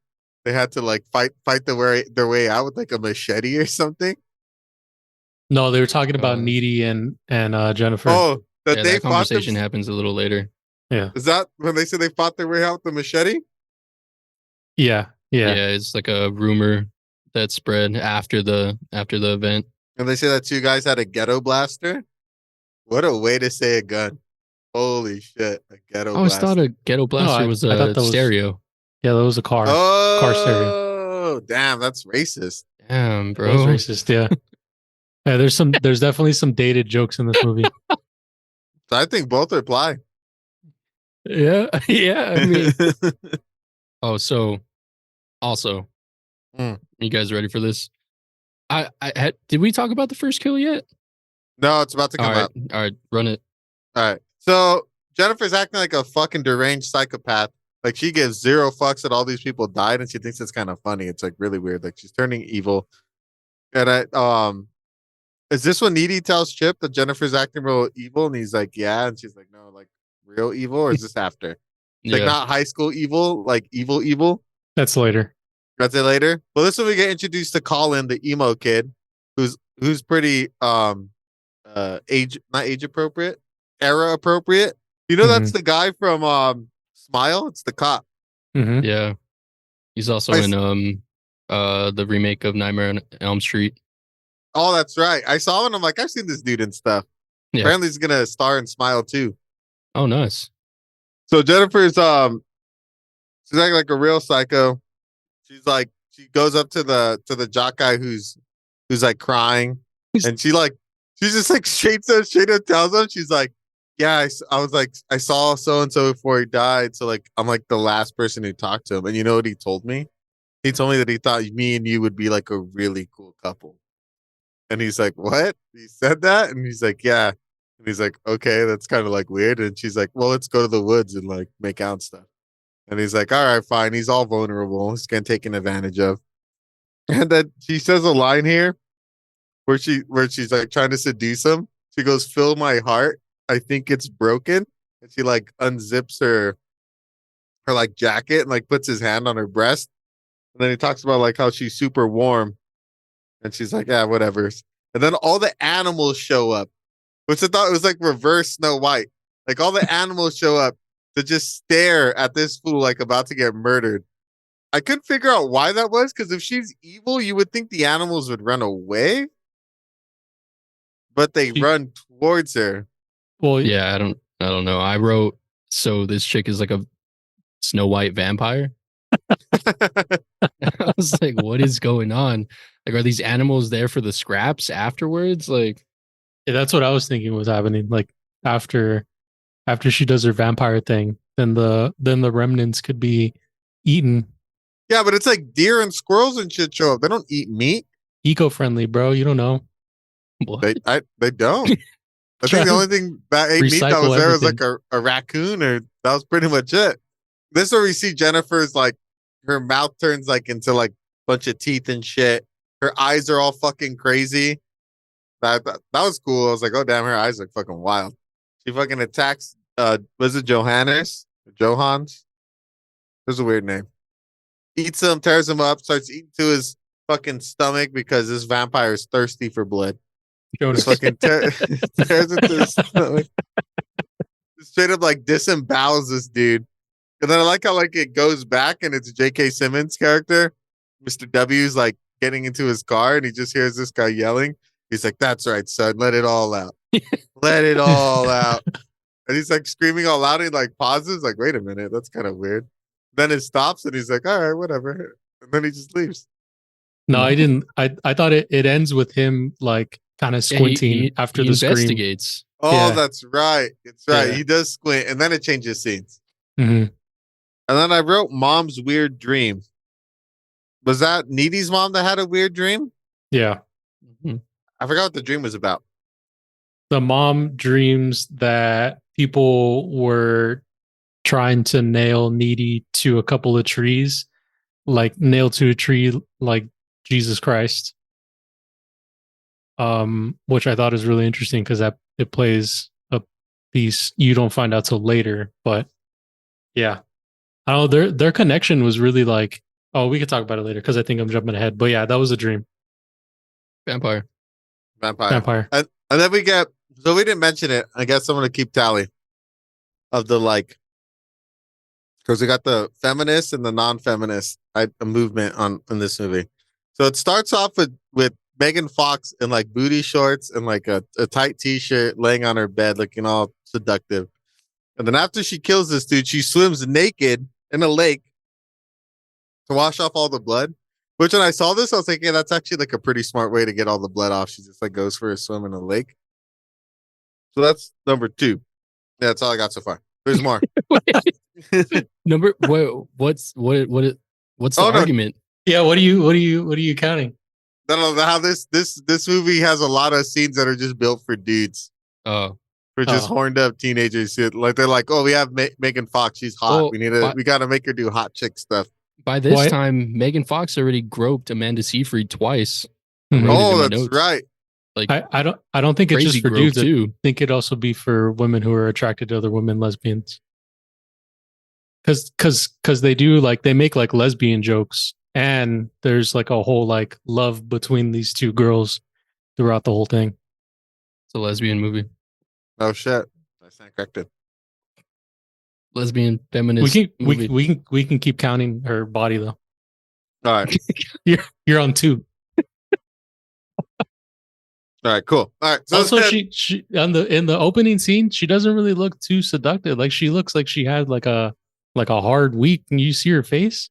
D: like, fight their way out with, like, a machete or something.
E: No, they were talking about
A: Uh,
E: Needy and Jennifer.
D: Oh, that
A: yeah,
D: they
A: that
D: fought them.
A: conversation happens a little later.
E: Yeah,
D: Is that when they said they fought their way out with the machete?
E: yeah, yeah.
A: Yeah, it's like a rumor that spread after the event.
D: And they say that 2 guys had a ghetto blaster. What a way to say a gun. Holy shit. A ghetto
A: I always thought
D: blaster.
A: a ghetto blaster was
E: I thought
A: a
E: that was
A: stereo.
E: yeah, that was a car stereo.
D: Oh, damn. That's racist.
A: Damn,
E: That was
A: bro.
E: racist. Yeah, yeah. There's definitely some dated jokes in this movie.
D: So I think both apply.
A: Yeah, yeah. I mean, oh, so also,
D: Mm.
A: you guys ready for this? Did we talk about the first kill yet?
D: No, it's about to come up.
A: All right, run it.
D: All right. So Jennifer's acting like a fucking deranged psychopath. Like she gives 0 fucks that all these people died and she thinks it's kind of funny. It's like really weird. Like she's turning evil. And is this when Needy tells Chip that Jennifer's acting real evil? And he's like, yeah. And she's like, no, like real evil, or is this after? It's like
A: Yeah,
D: not high school evil, like evil.
E: That's later.
D: That's it later. Well, this is when we get introduced to Colin, the emo kid, who's pretty not age appropriate, era appropriate. You know that's the guy from Smile? It's the cop.
E: Mm-hmm.
A: yeah. He's also
D: I
A: in the remake of Nightmare on Elm Street.
D: Oh, that's right. I saw him and I'm like, I've seen this dude and stuff.
A: Yeah.
D: Apparently he's gonna star in Smile too.
A: Oh, nice.
D: So Jennifer's she's acting like a real psycho. She's like she goes up to the jock guy who's like crying, and she's just like straight up tells him, she's like, yeah, I was like, I saw so and so before he died, so like I'm like the last person who talked to him, and you know what he told me? He told me that he thought me and you would be like a really cool couple. And he's like, what? He said that? And he's like, yeah. And he's like, okay, that's kind of like weird. And she's like, well, let's go to the woods and like make out and stuff. And he's like, all right, fine. He's all vulnerable. He's getting taken advantage of. And then she says a line here where she's like trying to seduce him. She goes, fill my heart. I think it's broken. And she like unzips her like jacket and like puts his hand on her breast. And then he talks about like how she's super warm. And she's like, yeah, whatever. And then all the animals show up, which I thought it was like reverse Snow White. Like all the animals show up to just stare at this fool like about to get murdered. I couldn't figure out why that was, because if she's evil, you would think the animals would run away, but they run towards her.
E: Well,
A: Yeah, I don't know. I wrote, so this chick is like a Snow White vampire. I was like, what is going on? Like, are these animals there for the scraps afterwards? Like,
E: yeah, that's what I was thinking was happening. Like after she does her vampire thing, then the remnants could be eaten.
D: Yeah, but it's like deer and squirrels and shit show up. They don't eat meat.
E: Eco-friendly, bro. You don't know.
A: what?
D: They don't. I think the only thing that ate meat that
E: Recycle
D: was there was
E: everything.
D: like a raccoon, or that was pretty much it. This is where we see Jennifer's like her mouth turns like into like a bunch of teeth and shit. Her eyes are all fucking crazy. That was cool. I was like, oh damn, her eyes look fucking wild. She fucking attacks was it Johannes? Johans? There's a weird name. Eats him, tears him up, starts eating to his fucking stomach because this vampire is thirsty for blood.
E: Jonas.
D: Just fucking tears into his stomach. Straight up like disembowels this dude. And then I like how like it goes back and it's J.K. Simmons' character. Mr. W's like getting into his car and he just hears this guy yelling. He's like, that's right, son. Let it all out. Let it all out. And he's like screaming all loud. And he like pauses, like, wait a minute, that's kind of weird. Then it stops and he's like, all right, whatever. And then he just leaves.
E: No, I didn't. I thought it ends with him like kind of
A: Yeah,
E: squinting after
A: he
E: the scream.
A: investigates.
D: Oh,
E: Yeah.
D: that's right. It's right.
E: Yeah.
D: He does squint and then it changes scenes.
E: Mhm.
D: And then I wrote Mom's Weird Dream. Was that Needy's mom that had a weird dream?
E: Yeah.
A: Mhm.
D: I forgot what the dream was about.
E: The mom dreams that people were trying to nail Needy to a couple of trees, like nailed to a tree like Jesus Christ. Which I thought is really interesting because that it plays a piece you don't find out till later. But yeah. I don't know, their connection was really like, oh, we could talk about it later because I think I'm jumping ahead. But yeah, that was a dream.
A: Vampire.
E: Vampire.
D: And then we get, so we didn't mention it. I guess I'm going to keep tally of the like, because we got the feminist and the non-feminist movement in this movie. So it starts off with Megan Fox in like booty shorts and like a tight t-shirt laying on her bed looking all seductive. And then after she kills this dude, she swims naked in a lake to wash off all the blood. Which when I saw this, I was thinking that's actually like a pretty smart way to get all the blood off. She just like goes for a swim in a lake. So that's number 2. Yeah, that's all I got so far. There's more.
A: Number what's the
D: Oh, no.
A: argument?
E: Yeah, what are you counting?
D: I don't know how this movie has a lot of scenes that are just built for dudes.
A: Oh,
D: For just horned up teenagers. Like they're like, oh, we have Megan Fox. She's hot.
A: Well,
D: we got to make her do hot chick stuff.
A: by this
E: What?
A: time, Megan Fox already groped Amanda Seyfried twice.
E: Mhm.
A: Wrote it in
D: Oh,
A: my
D: that's
A: notes.
D: right.
A: Like
E: I don't think it's just
A: crazy
E: for
A: grope
E: dudes. I
A: too.
E: think it'd also be for women who are attracted to other women, lesbians. Because they do like they make like lesbian jokes, and there's like a whole like love between these two girls throughout the whole thing.
A: It's a lesbian movie.
D: Oh shit. I stand corrected.
A: Lesbian feminist movie.
E: We can keep counting her body though.
D: All right.
E: You're on 2.
D: All right, cool. All right. So
E: Also, she in the opening scene, she doesn't really look too seductive. Like she looks like she had like a hard week. Can you see her face?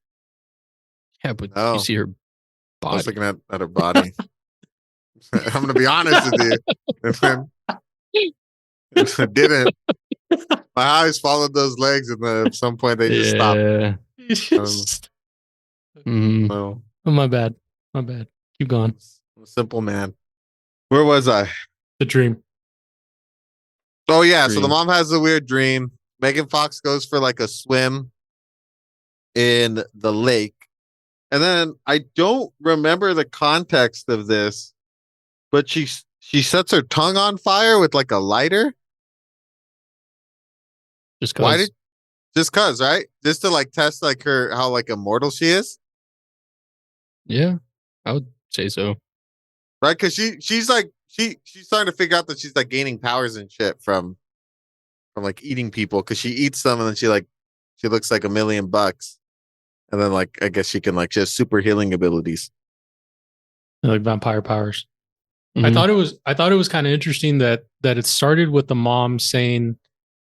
A: Yeah, but
D: No.
A: you see her
D: I was
A: body.
D: looking at her body. I'm gonna be honest with you. If I didn't, my eyes followed those legs, and then at some point they just stopped.
A: Mhm.
D: No,
E: Oh, my bad. Keep going.
D: I'm a simple man. Where was I?
E: The dream.
D: Oh yeah, so the
A: Dream.
D: mom has a weird dream. Megan Fox goes for like a swim in the lake. And then I don't remember the context of this, but she sets her tongue on fire with like a lighter.
A: Just
D: Why
A: cause.
D: just cause, right? Just to like test like how like immortal she is.
A: Yeah, I would say so.
D: right? Because she's like she's starting to figure out that she's like gaining powers and shit from like eating people because she eats them and then she looks like $1,000,000 and then like I guess she can like she has super healing abilities.
E: Like vampire powers.
A: Mhm.
E: I thought it was kind of interesting that it started with the mom saying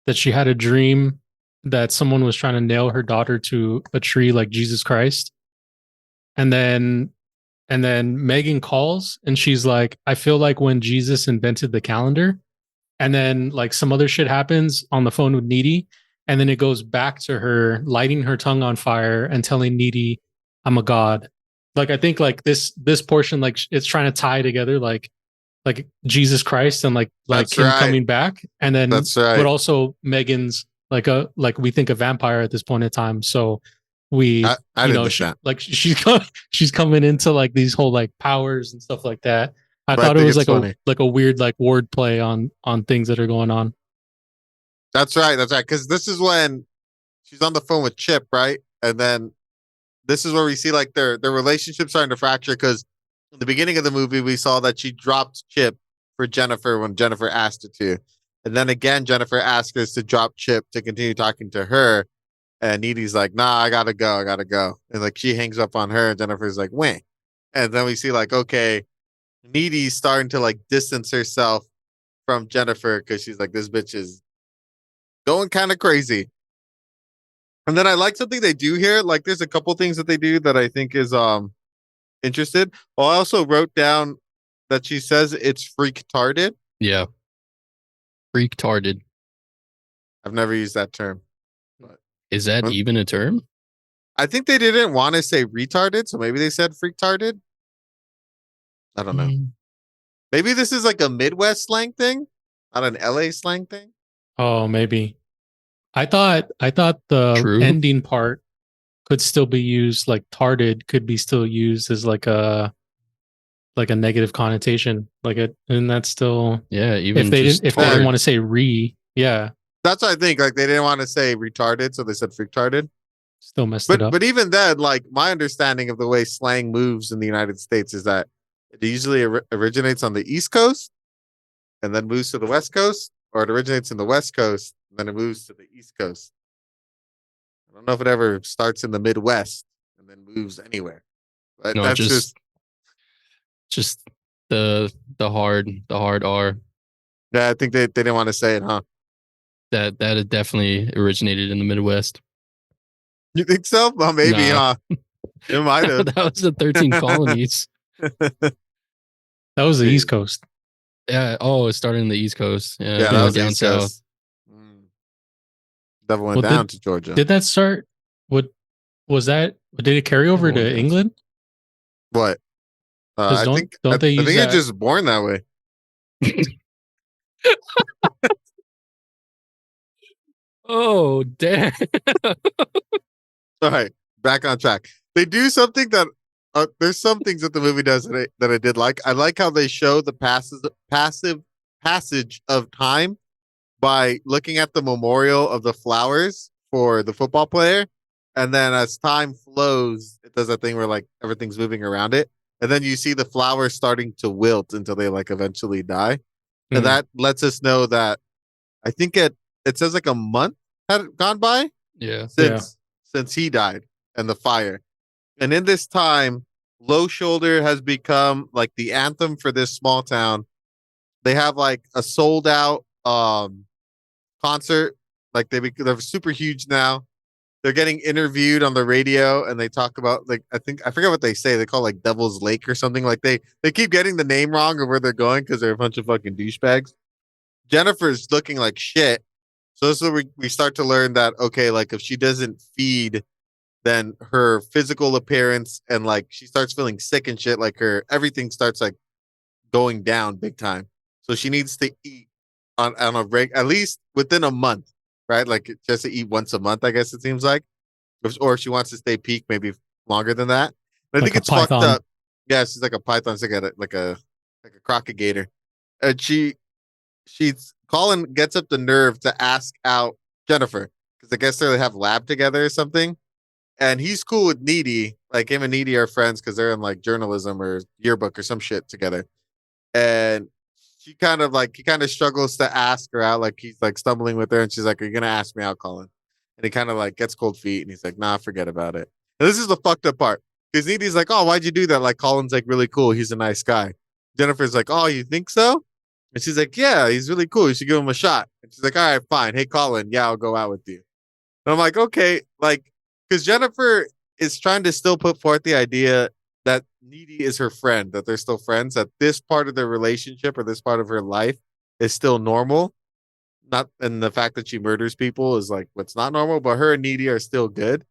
E: that she had a dream that someone was trying to nail her daughter to a tree like Jesus Christ. And then Megan calls and she's like, I feel like when Jesus invented the calendar. And then like some other shit happens on the phone with Needy. And then it goes back to her lighting her tongue on fire and telling Needy, I'm a god. Like I think like this portion, like it's trying to tie together like Jesus Christ and like
D: That's
E: him
D: right.
E: coming back. And then
D: That's
E: but
D: right.
E: also Megan's like we think a vampire at this point in time. So we
D: I didn't think that,
E: she's coming into like these whole like powers and stuff like that. I
D: but I
E: thought it
D: think
E: was
D: it's funny.
E: like a weird like word play on things that are going on.
D: That's right. That's right. Because this is when she's on the phone with Chip, right? And then this is where we see like their relationship starting to fracture. Because in the beginning of the movie, we saw that she dropped Chip for Jennifer when Jennifer asked her to, and then again Jennifer asked us to drop Chip to continue talking to her. And Needy's like, nah, I gotta go, I gotta go. And like she hangs up on her, and Jennifer's like, when? And then we see like, okay, Needy's starting to like distance herself from Jennifer because she's like, this bitch is going kind of crazy. And then I like something they do here. Like there's a couple things that they do that I think is interested. Well, I also wrote down that she says it's freak tarded.
A: Yeah, freak tarded.
D: I've never used that term. But
A: Is that even a term?
D: I think they didn't want to say retarded, so maybe they said freak tarded. I don't know.
A: Mm,
D: Maybe this is like a Midwest slang thing, not an LA slang thing.
E: Oh, maybe. I thought the
A: true.
E: ending part could still be used like tarded could be still used as like a negative connotation. Like it and that's still
A: Yeah, even just
E: if they didn't
A: tard.
E: want to say re, yeah,
D: That's what I think. Like they didn't want to say retarded, so they said freak tarded.
E: still messed it up.
D: But even then, like my understanding of the way slang moves in the United States is that it usually originates on the East Coast and then moves to the West Coast, or it originates in the West Coast and then it moves to the East Coast. I don't know if it ever starts in the Midwest and then moves anywhere. But
A: No,
D: that's just
A: just the hard R.
D: yeah. I think they didn't want to say it, huh?
A: That had definitely originated in the Midwest.
D: You think so? Well, maybe,
A: Nah,
D: huh? It might have.
A: that was the 13 colonies.
E: That was the East Coast.
A: Yeah. Oh, it started in the East Coast. Yeah,
D: Yeah,
A: it
D: that
A: went
D: was
A: down
D: East
A: south.
D: Coast. Devil went
E: Well,
D: down to Georgia.
E: did that start? What was that? Did it carry over
A: Devil went
E: to
A: down.
E: England?
D: What?
E: Because
D: I think
E: don't they
D: I
E: use
D: think it's
E: that?
D: just born that way.
A: Oh, damn.
D: All right, back on track. They do something that there's some things that the movie does that I did like. I like how they show the passive passage of time by looking at the memorial of the flowers for the football player, and then as time flows, it does that thing where like everything's moving around it, and then you see the flowers starting to wilt until they like eventually die, and
E: Mm,
D: that lets us know that I think it says like a month had gone by
A: Yeah.
E: yeah.
D: since he died and the fire. And in this time, Low Shoulder has become like the anthem for this small town. They have like a sold out concert. Like they're super huge now. They're getting interviewed on the radio and they talk about like I forget what they say. They call it, like Devil's Lake or something. Like they keep getting the name wrong of where they're going because they're a bunch of fucking douchebags. Jennifer's looking like shit. So this is where we start to learn that okay, like if she doesn't feed, then her physical appearance and like she starts feeling sick and shit, like her everything starts like going down big time. So she needs to eat on a at least within a month, right? Like just to eat once a month, I guess it seems like. Or if she wants to stay peak, maybe longer than that. But I
E: Like
D: think
E: a
D: it's fucked
E: python.
D: up. Yeah, she's like a python, she's like a crocodigator. And she's Colin gets up the nerve to ask out Jennifer because I guess they have lab together or something. And he's cool with Needy. like him and Needy are friends because they're in like journalism or yearbook or some shit together. And she kind of like he kind of struggles to ask her out, like he's like stumbling with her, and she's like, "Are you gonna ask me out, Colin?" And he kind of like gets cold feet, and he's like, "Nah, forget about it." And this is the fucked up part because Needy's like, "Oh, why'd you do that?" Like Colin's like really cool. He's a nice guy. Jennifer's like, "Oh, you think so?" And she's like, "Yeah, he's really cool. You should give him a shot." And she's like, "All right, fine. Hey, Colin, yeah, I'll go out with you." And I'm like, okay, like, because Jennifer is trying to still put forth the idea that Needy is her friend, that they're still friends, that this part of their relationship or this part of her life is still normal. Not, and the fact that she murders people is like what's not normal, but her and Needy are still good.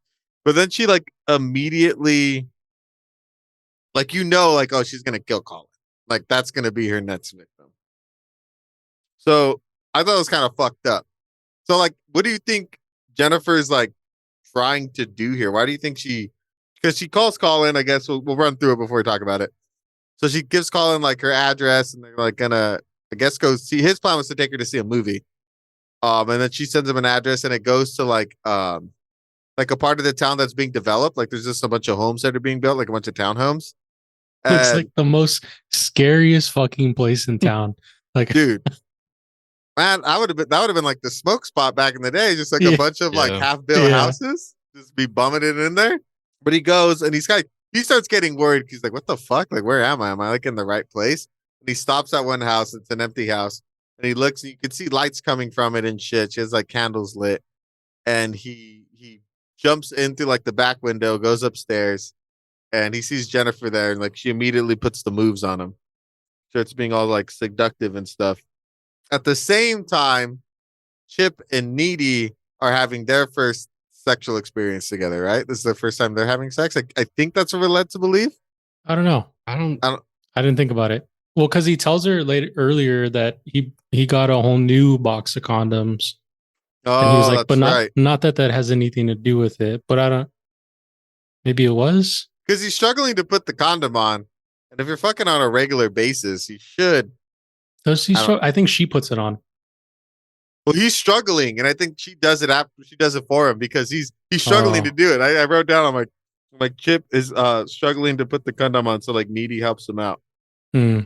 D: But then she like immediately, like, like, oh, she's going to kill Colin. Like, that's going to be her next victim. So I thought it was kind of fucked up. So, like, what do you think Jennifer's like trying to do here? Why do you think because she calls Colin, I guess we'll run through it before we talk about it. So she gives Colin like her address and they're like gonna, I guess, go see, his plan was to take her to see a movie. And then she sends him an address and it goes to like a part of the town that's being developed. Like there's just a bunch of homes that are being built, like a bunch of townhomes.
E: Looks
D: And
E: like the most scariest fucking place in town. Like,
D: dude, man, that would have been like the smoke spot back in the day, just like a
E: yeah,
D: bunch of like
A: Yeah.
D: half built
E: Yeah.
D: houses, just be bumming it in there. But he goes and he starts getting worried. He's like, "What the fuck? Like, where am I? Am I like in the right place?" And he stops at one house. It's an empty house, and he looks. And you can see lights coming from it and shit. She has like candles lit, and he jumps in through like the back window, goes upstairs, and he sees Jennifer there, and like she immediately puts the moves on him. Starts being all like seductive and stuff. At the same time, Chip and Needy are having their first sexual experience together, right? This is the first time they're having sex. I think that's what we're led to believe.
E: I don't know.
A: I don't.
D: I don't,
E: I didn't think about it. Well, because he tells her earlier that he got a whole new box of condoms, and he was
D: oh,
E: like, but
D: that's right.
E: not that that has anything to do with it. But I don't. Maybe it was.
D: Because he's struggling to put the condom on. And if you're fucking on a regular basis, you should.
E: Does he?
D: I don't,
E: I think she puts it on.
D: well, he's struggling, and I think she does it after she does it for him because he's struggling to
E: Oh,
D: do it. I wrote down, I'm like Chip is struggling to put the condom on, so like Needy helps him out.
E: hmm.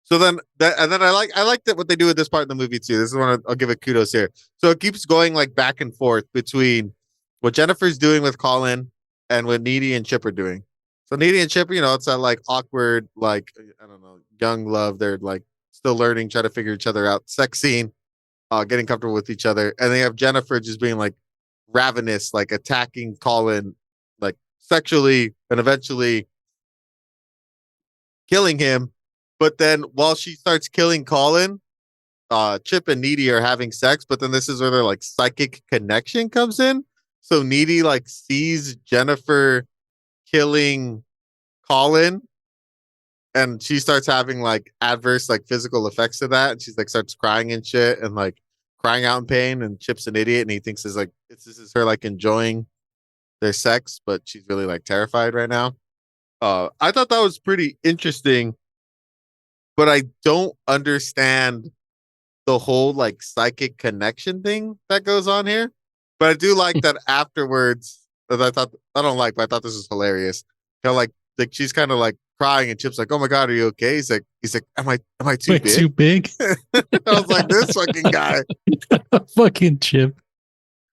D: So then and then I like that what they do with this part in the movie too. This is one I'll give it kudos here. So it keeps going like back and forth between what Jennifer's doing with Colin and what Needy and Chip are doing. So Needy and Chip, it's that like awkward, like I don't know, young love. They're like still learning, trying to figure each other out. Sex scene, getting comfortable with each other, and they have Jennifer just being like ravenous, like attacking Colin, like sexually, and eventually killing him. But then while she starts killing Colin, Chip and Needy are having sex, but then this is where their like psychic connection comes in. So Needy like sees Jennifer killing Colin and she starts having like adverse like physical effects to that. And she's like starts crying and shit and like crying out in pain. And Chip's an idiot and he thinks is like this is her like enjoying their sex, but she's really like terrified right now. I thought that was pretty interesting, but I don't understand the whole like psychic connection thing that goes on here. But I do like that afterwards. That I don't like, but I thought this was hilarious. Kind of like she's kind of like crying, and Chip's like, "Oh my god, are you okay?" He's like, "Am I too
E: Wait,
D: big?"
E: too big?
D: I was like, "This fucking guy."
E: Fucking Chip.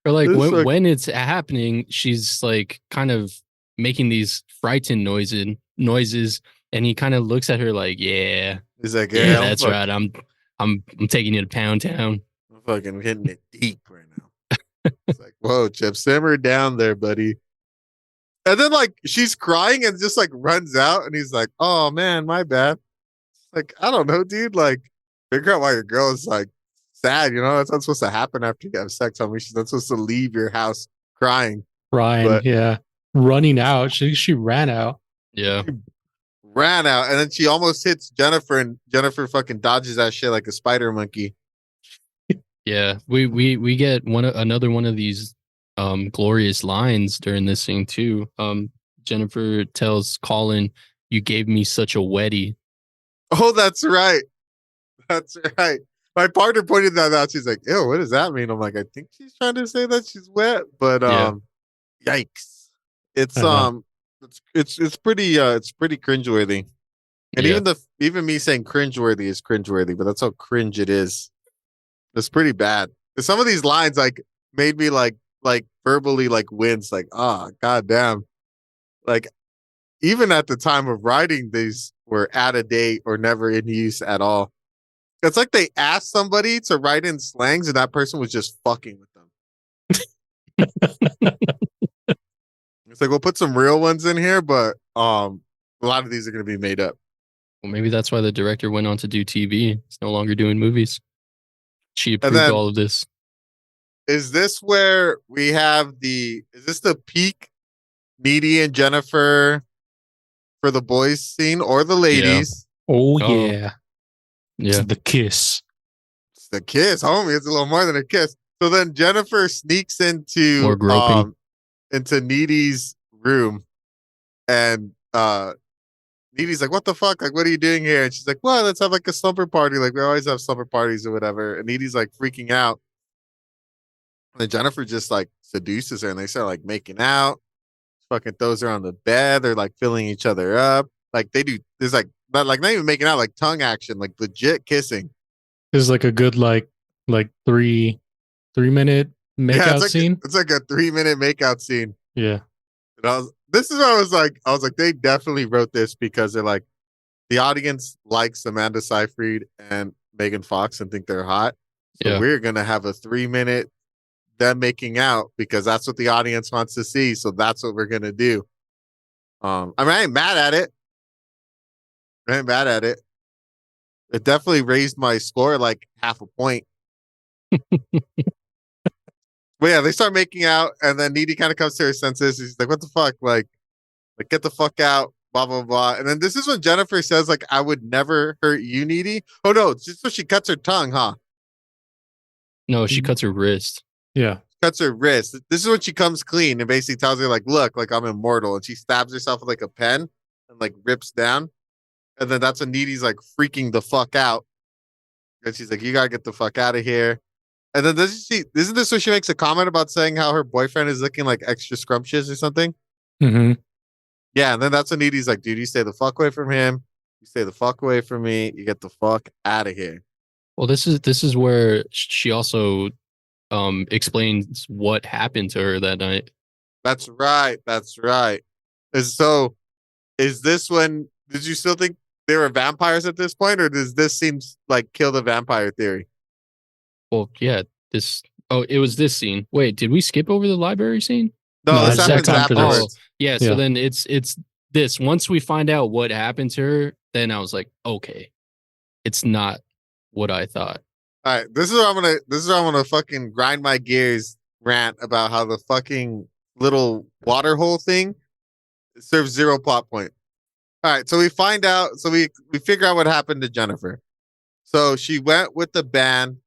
A: Or like
D: This fuck-
A: when it's happening, she's like kind of making these frightened noises, and he kind of looks at her like, "Yeah,
D: He's like,
A: yeah,
D: "Yeah,
A: that's right. I'm taking you to Pound Town."
D: I'm fucking hitting it deep right now." It's like, "Whoa, Chip, simmer down there, buddy." And then like she's crying and just like runs out, and he's like, "Oh man, my bad." Like, I don't know, dude. Like, figure out why your girl is like sad. That's not supposed to happen after you have sex. She's not supposed to leave your house crying.
E: Ryan,
D: But
E: yeah. Running out. She ran out.
A: Yeah,
D: she ran out, and then she almost hits Jennifer, and Jennifer fucking dodges that shit like a spider monkey.
A: yeah. We get another one of these glorious lines during this scene too. Jennifer tells Colin, "You gave me such a wetty."
D: Oh, that's right. That's right. My partner pointed that out. She's like, "Ew, what does that mean?" I'm like, "I think she's trying to say that she's wet, but
A: Yeah.
D: yikes." It's
E: I know.
D: It's pretty cringeworthy. And
A: Yeah.
D: even me saying cringeworthy is cringeworthy, but that's how cringe it is. It's pretty bad. Some of these lines like made me like verbally like wince, like, goddamn. Like even at the time of writing these were out of date or never in use at all. It's like they asked somebody to write in slangs and that person was just fucking with them. It's like we'll put some real ones in here, but a lot of these are gonna be made up.
A: Well, maybe that's why the director went on to do TV. He's no longer doing movies. She
D: And
A: approved
D: then
A: all of this.
D: is this where we have is this the peak Needy and Jennifer for the boys scene or the
A: Yeah.
D: ladies?
E: Oh,
A: Oh.
E: yeah.
A: Yeah.
E: It's the kiss.
D: It's the kiss, homie. It's a little more than a kiss. So then Jennifer sneaks
A: More groping.
D: into Needy's room and Needy's like, what the fuck? Like, what are you doing here? And she's like, well, let's have like a slumber party. Like, we always have slumber parties or whatever. And Needy's like freaking out. And then Jennifer just like seduces her and they start like making out. Fucking throws her on the bed. They're like filling each other up. Like they do. There's like, but like not even making out, like tongue action, like legit kissing.
E: This is like a good like 3 minute
D: Yeah,
E: makeout scene.
D: It's like a 3-minute makeout scene.
E: Yeah.
D: And this is what I was like, they definitely wrote this because they're like, the audience likes Amanda Seyfried and Megan Fox and think they're hot. So
A: Yeah.
D: we're gonna have a 3-minute them making out because that's what the audience wants to see. So that's what we're gonna do. I mean, I ain't mad at it. I ain't mad at it. It definitely raised my score like half a point. But yeah, they start making out, and then Needy kind of comes to her senses. She's like, "What the fuck? Like get the fuck out." Blah blah blah. And then this is when Jennifer says, "Like, I would never hurt you, Needy." Oh no, it's just when she cuts her tongue, huh?
A: No, she cuts her wrist.
E: Yeah.
D: Cuts her wrist. This is when she comes clean and basically tells her, like, "Look, like I'm immortal," and she stabs herself with like a pen and like rips down. And then that's when Needy's like freaking the fuck out, and she's like, "You gotta get the fuck out of here." And then isn't this where she makes a comment about saying how her boyfriend is looking like extra scrumptious or something?
E: Mm-hmm.
D: Yeah, and then that's when Needy's like, dude, you stay the fuck away from him. You stay the fuck away from me. You get the fuck out of here.
A: Well, this is where she also explains what happened to her that night.
D: That's right. That's right. Is this when did you still think they were vampires at this point, or does this seem like kill the vampire theory?
A: Well, yeah, it was this scene. Wait, did we skip over the library scene?
D: No, this
E: it's
D: happens
E: after this.
D: afterwards.
A: Yeah, so then it's this. Once we find out what happened to her, then I was like, okay, it's not what I thought.
D: All right, this is where I'm gonna fucking grind my gears, rant about how the fucking little water hole thing serves zero plot point. All right, so we find out, so we figure out what happened to Jennifer. So she went with the band,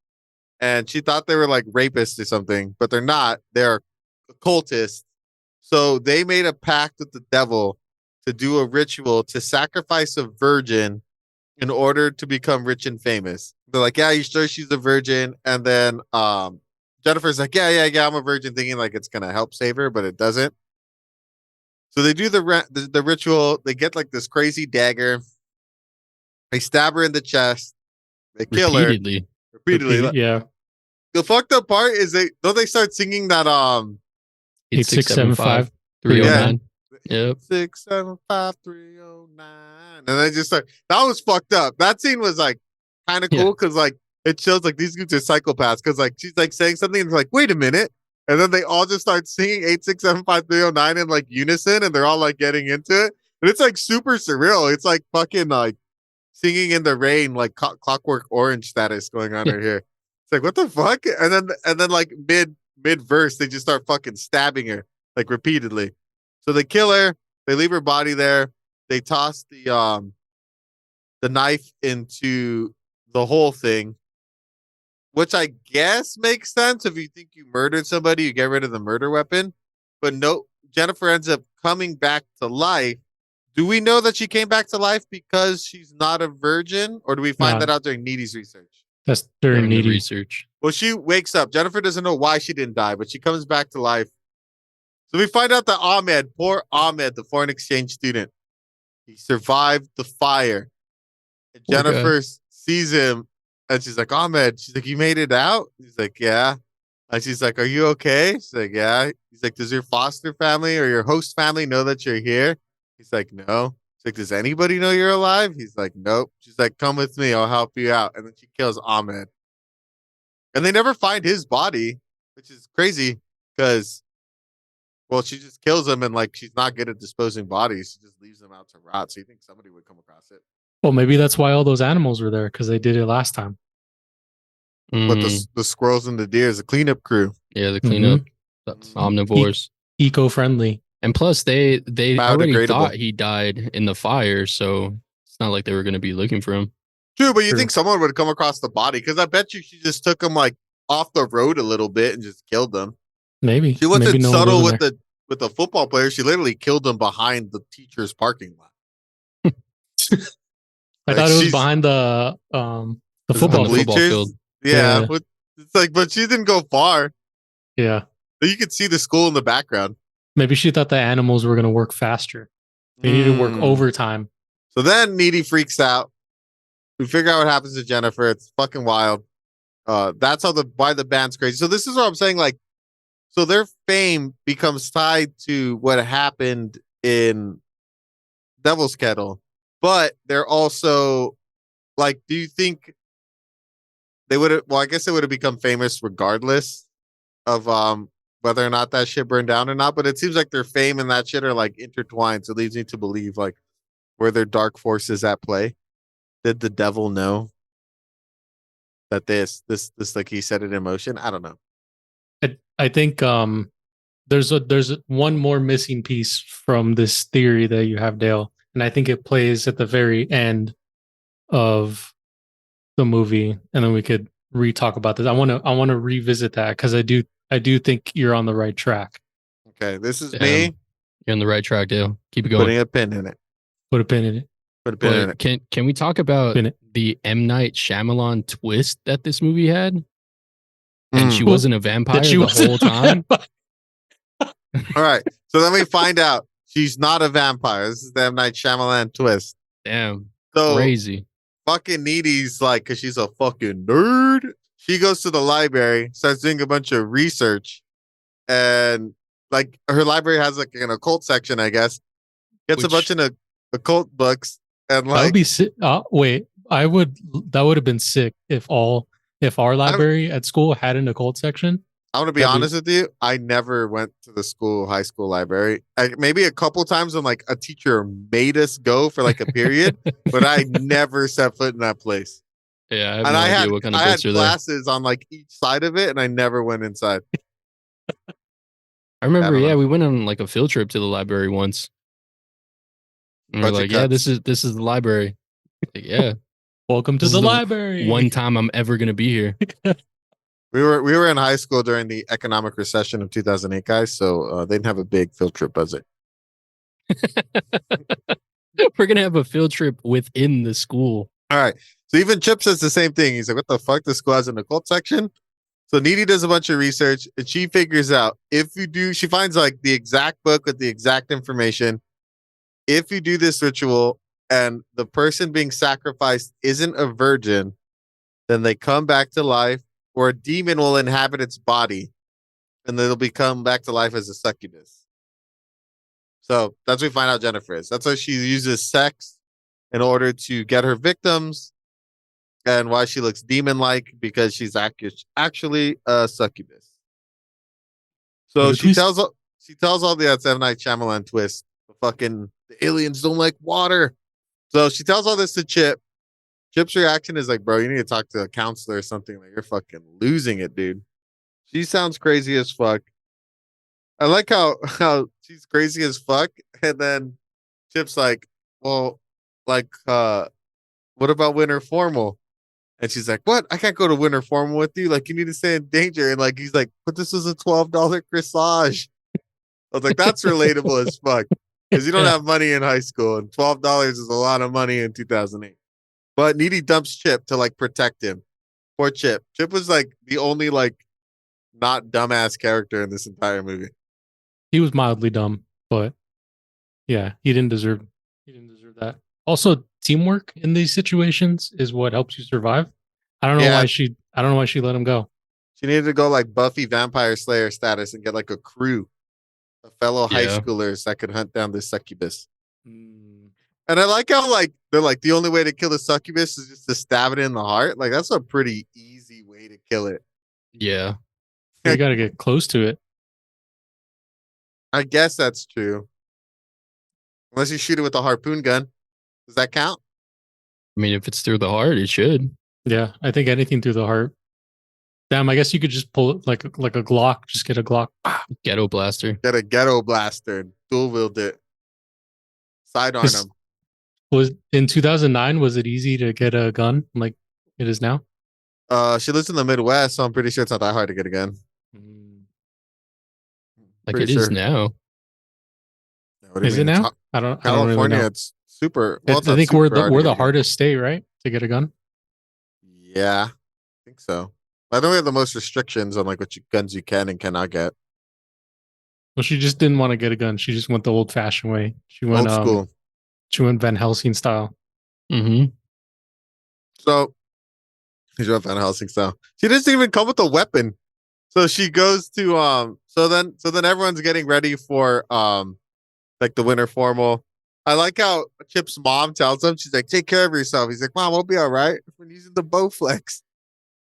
D: and she thought they were like rapists or something, but they're not. They're occultists. So they made a pact with the devil to do a ritual to sacrifice a virgin in order to become rich and famous. They're like, yeah, you sure she's a virgin? And then Jennifer's like, yeah, I'm a virgin, thinking like it's gonna help save her, but it doesn't. So they do the ritual. They get like this crazy dagger. They stab her in the chest. They kill
A: Repeatedly.
D: her repeatedly.
E: Yeah.
D: The fucked up part is they start singing that
E: 8675
A: 309. Yep.
D: 675-309. And they just start, that was fucked up. That scene was like kind of cool because like it shows like these dudes are psychopaths because like she's like saying something and it's like, wait a minute. And then they all just start singing 8675309 in like unison and they're all like getting into it. And it's like super surreal. It's like fucking like singing in the rain, like Clockwork Orange status going on right here. It's like, what the fuck? And then like mid verse, they just start fucking stabbing her like repeatedly. So they kill her. They leave her body there. They toss the knife into the whole thing, which I guess makes sense. If you think you murdered somebody, you get rid of the murder weapon. But no, Jennifer ends up coming back to life. Do we know that she came back to life because she's not a virgin, or do we find that out during Needy's research?
E: That's during
A: the
E: Needy
A: research.
D: Well, she wakes up. Jennifer doesn't know why she didn't die, but she comes back to life So we find out that Ahmed, poor Ahmed, the foreign exchange student, he survived the fire. And
A: Poor guy.
D: Jennifer sees him and she's like, Ahmed, she's like, you made it out? He's like, yeah. And she's like, are you okay? She's like, yeah. He's like, does your foster family or your host family know that you're here? He's like, no. She's like, does anybody know you're alive? He's like, nope. She's like, come with me. I'll help you out. And then she kills Ahmed. And they never find his body, which is crazy because, well, she just kills him and like she's not good at disposing bodies. She just leaves them out to rot. So you think somebody would come across it.
E: Well, maybe that's why all those animals were there because they did it last time.
D: But
A: Mm,
D: the squirrels and the deer is a cleanup crew.
A: yeah, the cleanup.
D: Mhm.
A: Omnivores.
E: Eco-friendly.
A: And plus, they already
D: Biodegradable.
A: thought he died in the fire, so it's not like they were going to be looking for him.
D: True, but you
E: True.
D: think someone would come across the body because I bet you she just took him like off the road a little bit and just killed them.
E: Maybe.
D: She wasn't
E: Maybe no one
D: subtle
E: lived
D: with the football player. She literally killed them behind the teacher's parking lot.
E: I
D: Like,
E: thought it was
D: she's-
E: behind the
A: On
E: football
A: the
E: field.
A: football field.
D: Yeah,
E: Yeah.
D: it's like, but she didn't go far.
E: Yeah.
D: You could see the school in the background.
E: Maybe she thought the animals were going to work faster. They needed to work
D: Mm.
E: overtime.
D: So then Needy freaks out. We figure out what happens to Jennifer. It's fucking wild. That's how why the band's crazy. So this is what I'm saying. Like, so their fame becomes tied to what happened in Devil's Kettle, but they're also like, do you think they would have? Well, I guess they would have become famous regardless of whether or not that shit burned down or not. But it seems like their fame and that shit are like intertwined. So it leads me to believe like were there dark forces at play? Did the devil know that this like he set it in motion? I don't know.
E: I think there's one more missing piece from this theory that you have, Dale, and I think it plays at the very end of the movie, and then we could re-talk about this. I want to revisit that because I do think you're on the right track.
D: Okay, this is
A: Damn.
D: me
A: You're on the right track, Dale. Keep it going.
D: putting a pin in it.
E: Put a pin in it.
D: Put a pin in
A: But
D: it.
A: can we talk about
E: Pin it.
A: the M. Night Shyamalan twist that this movie had? And she
D: Mm.
A: wasn't a vampire
E: That she
A: the
E: was
A: whole time?
D: All right. So then we find out she's not a vampire. This is the M. Night Shyamalan twist.
A: Damn.
D: So
A: Crazy.
D: fucking Needy's like, because she's a fucking nerd. She goes to the library, starts doing a bunch of research, and like her library has like an occult section, I guess. Gets a
A: Which-
D: bunch of occult books, and
E: That
D: like
E: would be sick. Wait, that would have been sick if our library at school had an occult section.
D: I'm gonna be
E: that'd be-
D: honest with you. I never went to the high school library. Maybe a couple times when like a teacher made us go for like a period, but I never set foot in that place.
A: Yeah, I have
D: And
A: no
D: I
A: idea
D: had
A: what kind of
D: I had
A: books are there.
D: classes on like each side of it, and I never went inside.
A: I remember,
D: I don't
A: yeah,
D: know.
A: we went on like a field trip to the library once. And we're
D: Bunch of
A: like, yeah,
D: cuts.
A: this is the library. Like, yeah.
E: Welcome to
A: This
E: the
A: is the
E: library.
A: One time I'm ever gonna be here.
D: We were in high school during the economic recession of 2008, guys. So they didn't have a big field trip budget.
A: We're gonna have a field trip within the school.
D: All right. So even Chip says the same thing. He's like, "What the fuck? The school has an occult section." So Needy does a bunch of research, and she figures out if you do. She finds like the exact book with the exact information. If you do this ritual and the person being sacrificed isn't a virgin, then they come back to life, or a demon will inhabit its body, and then it'll become back to life as a succubus. So that's what we find out Jennifer is. That's why she uses sex in order to get her victims, and why she looks demon-like, because she's actually a succubus. So
E: What a
D: she
E: twist.
D: tells all the M. Night Shyamalan twist. The aliens don't like water. So she tells all this to Chip. Chip's reaction is like, bro, you need to talk to a counselor or something. Like, you're fucking losing it, dude. She sounds crazy as fuck. I like how she's crazy as fuck. And then Chip's like, well, like, what about winter formal? And she's like, what? I can't go to winter formal with you. Like, you need to stay in danger. And like, he's like, but this was a $12 corsage. I was like, that's relatable as fuck. Because you don't have money in high school, and $12 is a lot of money in 2008. But Needy dumps Chip to like protect him. Poor Chip. Chip was like the only like not dumbass character in this entire movie.
E: he was mildly dumb, but yeah, he didn't deserve that. Also, teamwork in these situations is what helps you survive.
D: Yeah,
E: I don't know why she let him go.
D: she needed to go like Buffy Vampire Slayer status and get like a crew of fellow high
A: Yeah.
D: schoolers that could hunt down this succubus.
E: Mm.
D: And I like how like they're like the only way to kill the succubus is just to stab it in the heart. Like that's a pretty easy way to kill it.
A: Yeah.
E: You got to get close to it.
D: I guess that's true. Unless you shoot it with a harpoon gun. Does that count?
A: I mean, if it's through the heart, it should.
E: Yeah, I think anything through the heart. Damn, I guess you could just pull it like a Glock. Just get a Glock.
A: Ghetto blaster.
D: Get a ghetto blaster, dual wield it, sidearm
E: This
D: them.
E: was in 2009. Was it easy to get a gun like it is now?
D: She lives in the Midwest, so I'm pretty sure it's not that hard to get a gun.
A: Like
D: Pretty
A: it is
D: sure.
A: now.
D: What do you
E: Is it
D: mean? It's
E: now? I don't really
D: California,
E: know.
D: it's super. Well, it's
E: I
D: not
E: think
D: super hard to
E: we're
D: get
E: the
D: a gun.
E: hardest state, right, to get a gun.
D: Yeah, I think so. I think we have the most restrictions on like what guns you can and cannot get.
E: Well, she just didn't want to get a gun. She just went the old fashioned way.
D: Old school.
E: She went Van Helsing style.
A: Mm-hmm.
D: So she's went Van Helsing style. She doesn't even come with a weapon. So she goes to so then everyone's getting ready for like the winter formal. I like how Chip's mom tells him, she's like, take care of yourself. He's like, Mom, we'll be all right. We're using the Bowflex.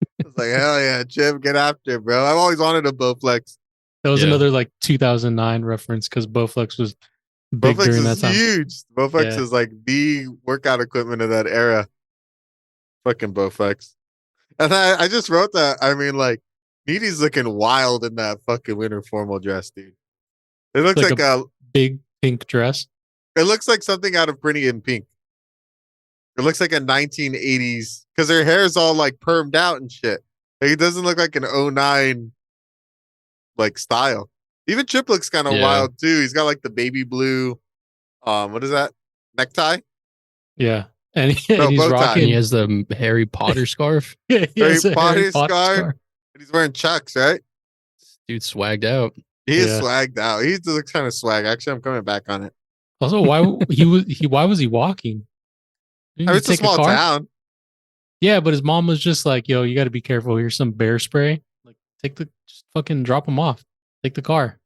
D: I was like, hell yeah, Chip, get after it, bro. I've always wanted a Bowflex.
E: That was
A: Yeah.
E: another like 2009 reference because Bowflex was big
D: Bowflex
E: during that
D: is
E: time.
D: huge. Bowflex
E: Yeah.
D: is like the workout equipment of that era. Fucking Bowflex. And I just wrote that. I mean, like, Needy's looking wild in that fucking winter formal dress, dude. It looks
E: Like
D: like a
E: big pink dress.
D: it looks like something out of Pretty in Pink. It looks like a 1980s because her hair is all like permed out and shit. Like, it doesn't look like an '09 like style. Even Chip looks kind of
A: Yeah.
D: wild too. He's got like the baby blue, what is that? Necktie?
E: Yeah. And,
D: No,
E: and he's
D: bow tie.
A: And
E: rocking.
A: he has the Harry Potter scarf.
E: Yeah, he has a
D: Harry Potter scarf. And he's wearing Chucks, right?
A: Dude swagged out.
D: He is
E: Yeah.
D: swagged out. He looks kind of swag. Actually, I'm coming back on it.
E: Also, why was he walking? Didn't
D: I mean,
E: he
D: it's a
E: take
D: small
E: car?
D: town.
E: Yeah, but his mom was just like, "Yo, you got to be careful. Here's some bear spray. Like, just fucking drop him off. Take the car."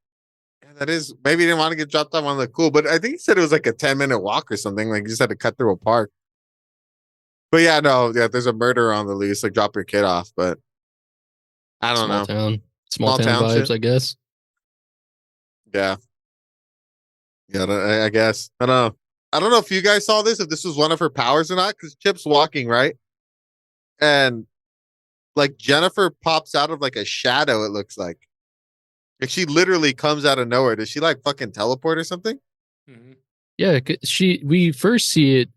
D: Yeah, that is maybe he didn't want to get dropped off on the cool, but I think he said it was like a 10-minute walk or something. Like, you just had to cut through a park. But yeah, no, yeah, there's a murder on the loose. Like, drop your kid off, but I don't
A: Small
D: know.
A: town. Small
D: Small
A: town
D: town
A: vibes,
D: shit.
A: I guess.
D: Yeah. Yeah, I guess. I don't know. I don't know if you guys saw this, if this was one of her powers or not, because Chip's walking, right? And like Jennifer pops out of like a shadow, it looks like. Like she literally comes out of nowhere. Does she like fucking teleport or something?
A: Yeah, we first see it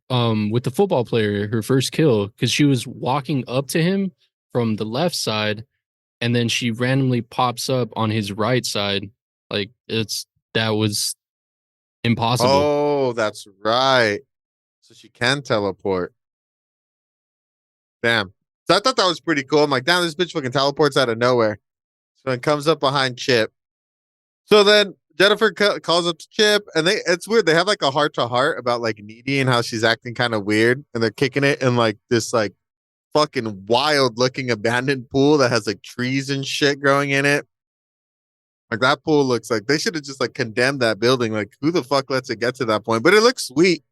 A: with the football player, her first kill, because she was walking up to him from the left side, and then she randomly pops up on his right side. Like that was impossible.
D: Oh, that's right. So she can teleport. Damn. So I thought that was pretty cool. I'm like, damn, this bitch fucking teleports out of nowhere. So it comes up behind Chip. So then Jennifer calls up to Chip, and it's weird. They have like a heart to heart about like Needy and how she's acting kind of weird, and they're kicking it in like this like fucking wild looking abandoned pool that has like trees and shit growing in it. Like that pool looks like they should have just like condemned that building. Like who the fuck lets it get to that point? But it looks sweet.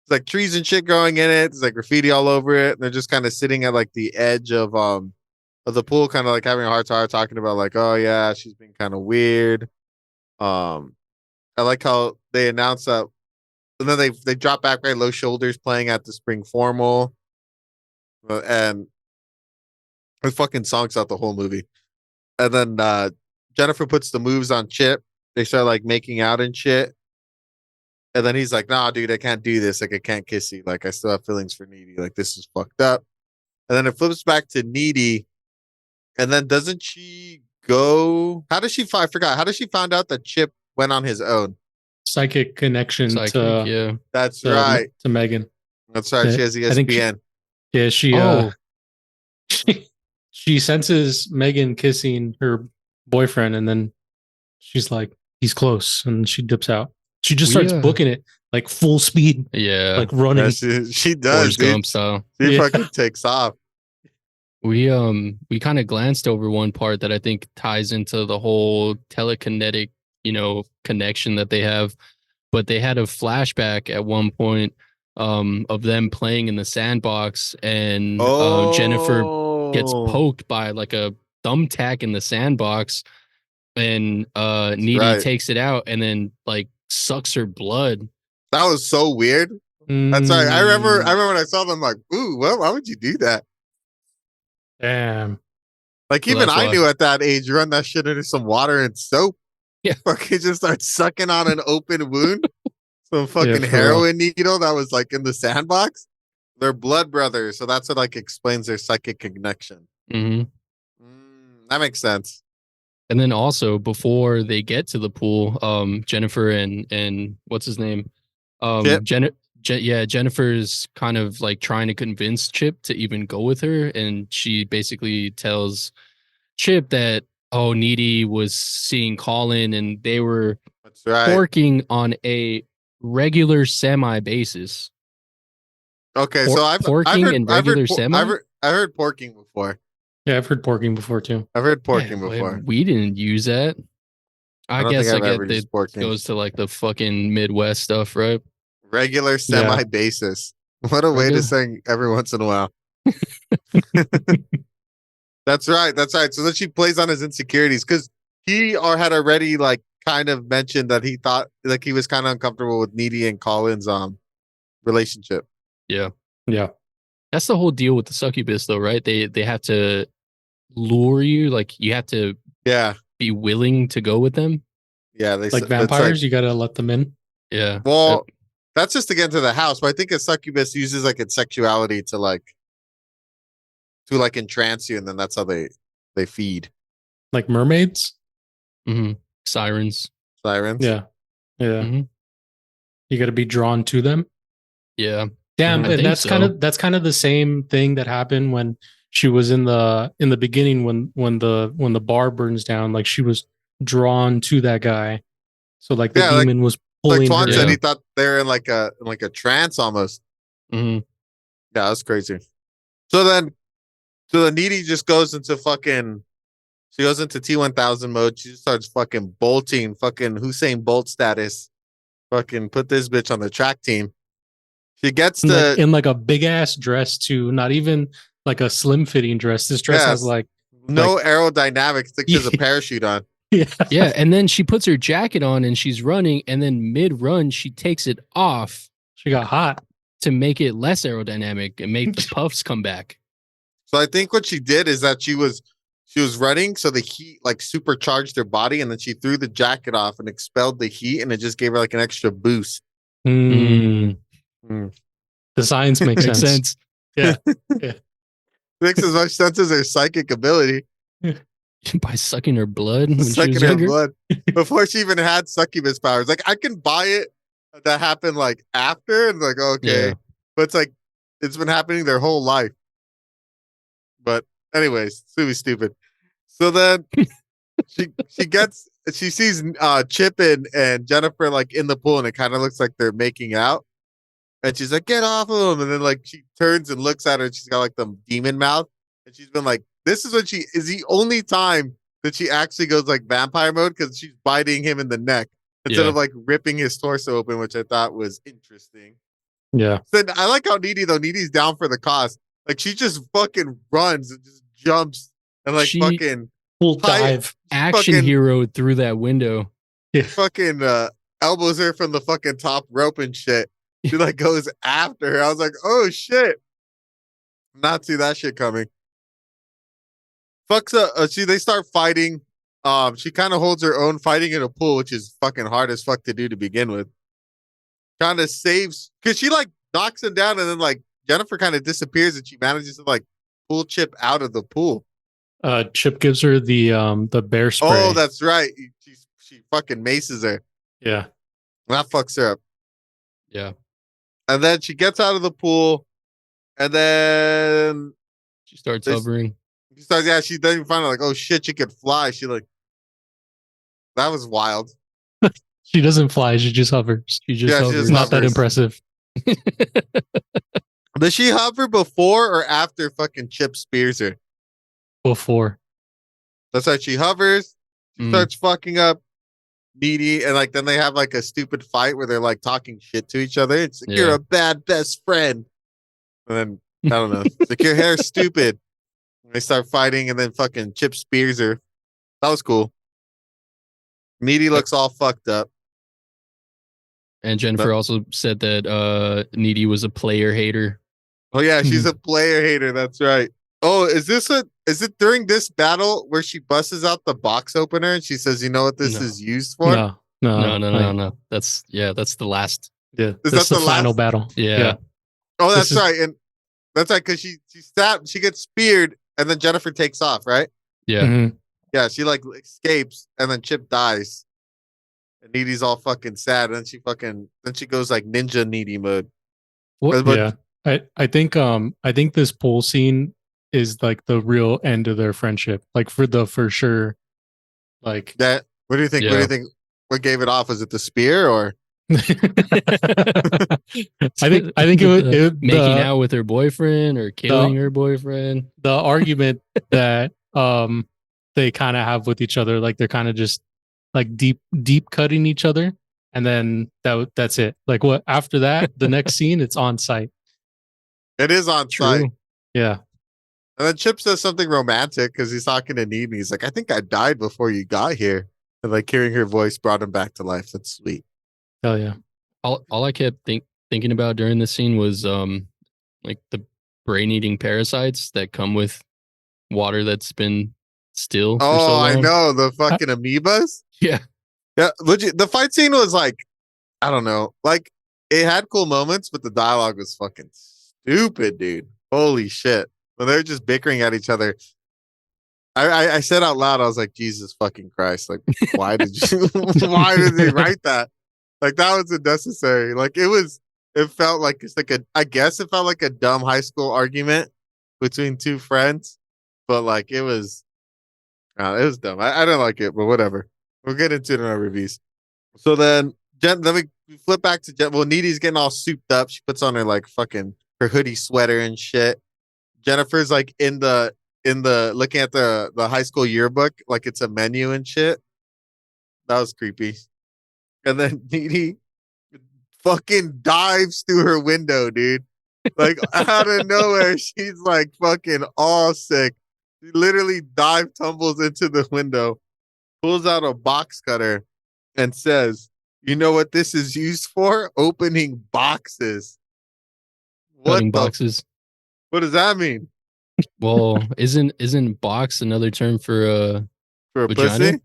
D: It's like trees and shit growing in it. There's like graffiti all over it. And they're just kind of sitting at like the edge of the pool, kind of like having a heart to heart, talking about like, oh yeah, she's been kind of weird. I like how they announce that, and then they drop back right low shoulders playing at the spring formal, and the fucking songs out the whole movie. And then Jennifer puts the moves on Chip. They start like making out and shit. And then he's like, nah, dude, I can't do this. Like, I can't kiss you. Like, I still have feelings for Needy. Like, this is fucked up. And then it flips back to Needy. And then doesn't she go? How does she find? I forgot. How does she find out that Chip went on his own?
E: Psychic connection to
A: Yeah.
D: That's right.
E: to Megan.
D: That's right. She has
E: I think
D: ESPN.
E: Yeah, she
A: Oh.
E: she senses Megan kissing her boyfriend, and then she's like, he's close, and she dips out. She just
A: We
E: starts booking it like full speed,
A: yeah,
E: like running.
D: Yeah, she does,
A: Forrest
D: dude.
A: Gump style.
D: She
E: Yeah.
D: fucking takes off.
A: We kind of glanced over one part that I think ties into the whole telekinetic, connection that they have. But they had a flashback at one point of them playing in the sandbox, and Jennifer gets
D: Oh,
A: poked by like a thumbtack in the sandbox, and Needy
D: right.
A: takes it out and then like sucks her blood.
D: That was so weird. That's right. I remember when I saw them, like, ooh, well, why would you do that?
E: Damn.
D: Like,
A: So
D: even
A: that's
D: I
A: why.
D: knew at that age, you run that shit into some water and soap.
A: Yeah.
D: Fucking just start sucking on an open wound. Some fucking
E: for real.
D: heroin needle that was like in the sandbox. They're blood brothers, so that's what like explains their psychic connection.
A: hmm
D: That makes sense.
A: And then also before they get to the pool, Jennifer and what's his name,
D: Chip.
A: Jennifer's kind of like trying to convince Chip to even go with her, and she basically tells Chip that Needy was seeing Colin, and they were
D: That's right.
A: working on a regular semi basis.
D: Okay, so I've
A: porking
D: heard,
A: and
D: I've
A: regular
D: heard,
A: semi.
D: I heard porking before.
E: Yeah, I've heard porking before too.
D: I've heard porking
A: Yeah,
D: before.
A: we didn't use that. I
D: don't
A: guess
D: think
A: I
D: I've
A: get
D: ever used
A: that
D: porking.
A: goes to like the fucking Midwest stuff, right?
D: Regular semi basis. What a way to sing every once in a while. That's right. That's right. So then she plays on his insecurities because he had already like kind of mentioned that he thought like he was kind of uncomfortable with Needy and Colin's relationship.
A: Yeah.
E: Yeah.
A: That's the whole deal with the succubus, though, right? They have to lure you, like you have to be willing to go with them.
D: Yeah, they
E: like vampires, you gotta let them in.
A: Yeah.
D: Well, that's just to get into the house, but I think a succubus uses like its sexuality to entrance you, and then that's how they feed.
E: Like mermaids?
A: Sirens.
D: Sirens.
E: Yeah. You gotta be drawn to them.
A: Yeah.
E: Damn, and that's kind of the same thing that happened when she was in the beginning when the bar burns down. Like she was drawn to that guy, so like the demon was pulling
D: like Twan
E: her.
D: said, he thought they were in like a trance almost.
A: Mm-hmm.
D: Yeah, that's crazy. So the Needy just goes into she goes into T1000 mode. She just starts fucking bolting, fucking Hussein Bolt status. Fucking put this bitch on the track team. She gets
E: in like a big ass dress too, not even like a slim fitting dress. This dress has like
D: no aerodynamics. Like there's a parachute on.
A: Yeah, and then she puts her jacket on and she's running, and then mid run she takes it off.
E: She got hot
A: to make it less aerodynamic and make the puffs come back.
D: So I think what she did is that she was running, so the heat like supercharged her body, and then she threw the jacket off and expelled the heat, and it just gave her like an extra boost.
E: The science makes sense. Yeah.
D: Makes as much sense as her psychic ability.
A: By sucking her blood when
D: sucking
A: she was
D: her
A: younger?
D: blood before she even had succubus powers. Like I can buy it that happened like after, and like okay, but it's like it's been happening their whole life. But anyways, it's really stupid. So then she sees Chip and Jennifer like in the pool, and it kind of looks like they're making out. And she's like, get off of him. And then like she turns and looks at her, and she's got like the demon mouth. And she's been like, this is when she is the only time that she actually goes like vampire mode, because she's biting him in the neck instead of like ripping his torso open, which I thought was interesting.
E: Yeah.
D: So I like how Needy's down for the cause. Like she just fucking runs and just jumps and like fucking
E: full dive
A: action hero through that window.
E: Yeah.
D: Fucking elbows her from the fucking top rope and shit. She like goes after her. I was like, oh shit. Not see that shit coming. Fucks up. They start fighting. She kind of holds her own fighting in a pool, which is fucking hard as fuck to do to begin with. Kind of saves, because she like knocks him down, and then like Jennifer kind of disappears, and she manages to like pull Chip out of the pool.
E: Chip gives her the bear spray.
D: Oh, that's right. She fucking maces her.
E: Yeah.
D: That fucks her up.
A: Yeah.
D: And then she gets out of the pool, and then
A: she starts hovering.
D: She then finally like, oh shit, she could fly. She like, that was wild.
E: She doesn't fly. She just hovers.
A: She just
D: Yeah, she
A: hovers.
D: just
E: Not that
D: hovers.
E: impressive.
D: Does she hover before or after fucking Chip spears her?
E: Before.
D: That's right. She hovers. She starts fucking up Needy, and like then they have like a stupid fight where they're like talking shit to each other. It's like,
A: Yeah.
D: you're a bad best friend. And then I don't know. It's like, your hair's stupid. And they start fighting, and then fucking Chip spears her. That was cool. Needy looks all fucked up.
A: And Jennifer also said that Needy was a player hater.
D: Oh yeah, she's a player hater. That's right. Oh, is it during this battle where she busts out the box opener and she says, "You know what this
A: No.
D: is used for?"
A: No. That's the last.
E: Yeah,
D: Is
E: that's
D: that
E: the
D: the
E: final
D: last?
E: battle.
A: Yeah.
D: Oh, that's
E: This is-
D: right. And that's right, because she stabbed, she gets speared, and then Jennifer takes off, right?
A: Yeah.
E: Mhm.
D: Yeah, she like escapes, and then Chip dies. And Needy's all fucking sad, and then she goes like ninja Needy mode.
A: What?
D: But
E: Yeah, I think this pool scene is like the real end of their friendship. Like for sure. Like
D: that, what do you think? What do
A: Yeah.
D: you think? What gave it off? Was it the spear or?
E: I think it
A: making out with her boyfriend or killing her boyfriend.
E: the argument that they kind of have with each other, like they're kind of just like deep cutting each other, and then that's it. Like what after that, the next scene, it's on site.
D: It is on site.
A: True.
E: Yeah,
D: And then Chip says something romantic because he's talking to Needy. He's like, "I think I died before you got here." And like hearing her voice brought him back to life. That's sweet.
E: hell yeah.
A: All I kept thinking about during this scene was like the brain eating parasites that come with water that's been still. For so
D: Oh,
A: long.
D: I know, the fucking amoebas.
A: Yeah.
D: Yeah, legit. The fight scene was like, I don't know, like it had cool moments, but the dialogue was fucking stupid, dude. Holy shit! When they're just bickering at each other, I said out loud, I was like, Jesus fucking Christ! Like, why did you? Why did they write that? Like that was unnecessary. Like it felt like it's like I guess it felt like a dumb high school argument between two friends, but like it was dumb. I didn't like it, but whatever. We'll get into it in our reviews. So then we flip back to Jen. Well, Needy's getting all souped up. She puts on her like fucking her hoodie sweater and shit. Jennifer's like in the looking at the high school yearbook like it's a menu and shit. That was creepy. And then Needy fucking dives through her window, dude. Like out of nowhere, she's like fucking all sick. She literally tumbles into the window, pulls out a box cutter, and says, "You know what this is used for? Opening boxes."
A: Cutting boxes.
D: What does that mean?
A: Well, isn't box another term for
D: For a
A: vagina?
D: pussy?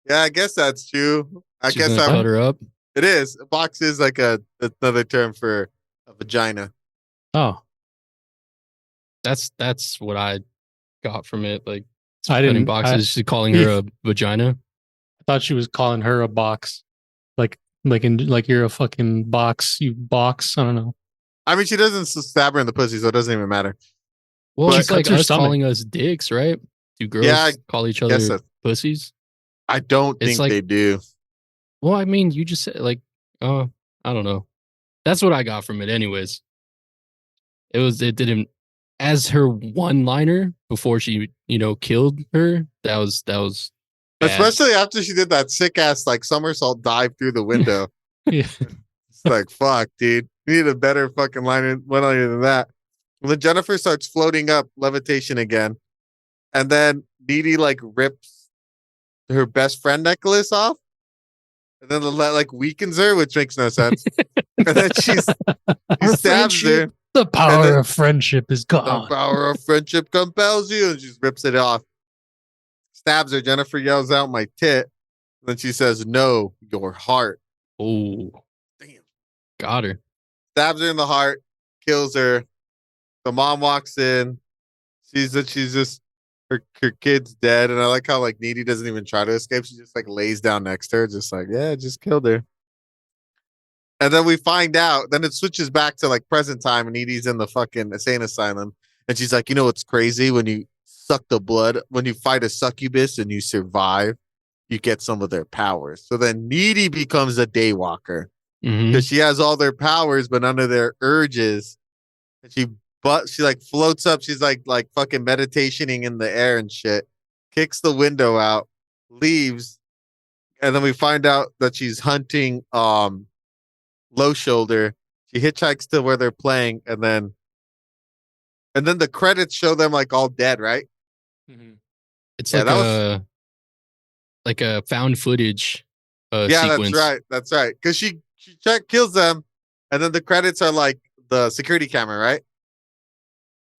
D: Yeah, I guess that's true. I
A: She's
D: guess
A: gonna cut her up.
D: it is. A box is like another term for a vagina.
E: Oh,
A: That's what I got from it. Like
E: I
A: cutting
E: didn't.
A: boxes, she's calling her a vagina.
E: I thought she was calling her a box, like you're a fucking box. You box. I don't know.
D: I mean, she doesn't stab her in the pussy, so it doesn't even matter.
A: Well,
D: She
A: it's like
E: cuts her
A: us
E: stomach.
A: calling us dicks, right? Do girls
D: Yeah,
A: call each
D: Guess
A: other
D: that-
A: pussies?
D: I don't
A: It's
D: think
A: like-
D: they do.
A: Well, I mean, you just said like, I don't know. That's what I got from it, anyways. It didn't, as her one liner before she, killed her. That was bad.
D: Especially after she did that sick ass like somersault dive through the window.
E: Yeah.
D: It's like, fuck, dude. You need a better fucking liner than that. And then Jennifer starts floating up levitation again. And then Needy like rips her best friend necklace off. And then like weakens her, which makes no sense. And then she stabs her.
E: The
D: And
E: power
D: then-
E: of friendship is
D: The
E: gone.
D: power of friendship compels you. And she just rips it off. Stabs her. Jennifer yells out, "My tit." And then she says, "No, your heart."
A: Oh,
D: Damn.
A: got her.
D: Stabs her in the heart, kills her. The mom walks in, sees that she's just her kid's dead. And I like how like Needy doesn't even try to escape. She just like lays down next to her, just like, yeah, just killed her. And then we find out, then it switches back to like present time, and Needy's in the fucking insane asylum. And she's like, you know what's crazy? When you suck the blood, when you fight a succubus and you survive, you get some of their powers. So then Needy becomes a daywalker
A: Hmm.
D: because she has all their powers, but none of their urges. And she like floats up. She's like fucking meditationing in the air and shit. Kicks the window out, leaves, and then we find out that she's hunting Low Shoulder. She hitchhikes to where they're playing, and then the credits show them like all dead, right?
A: It's
D: Yeah, that was
A: like a found footage
D: yeah,
A: sequence.
D: that's right. Because she kills them, and then the credits are like the security camera, right?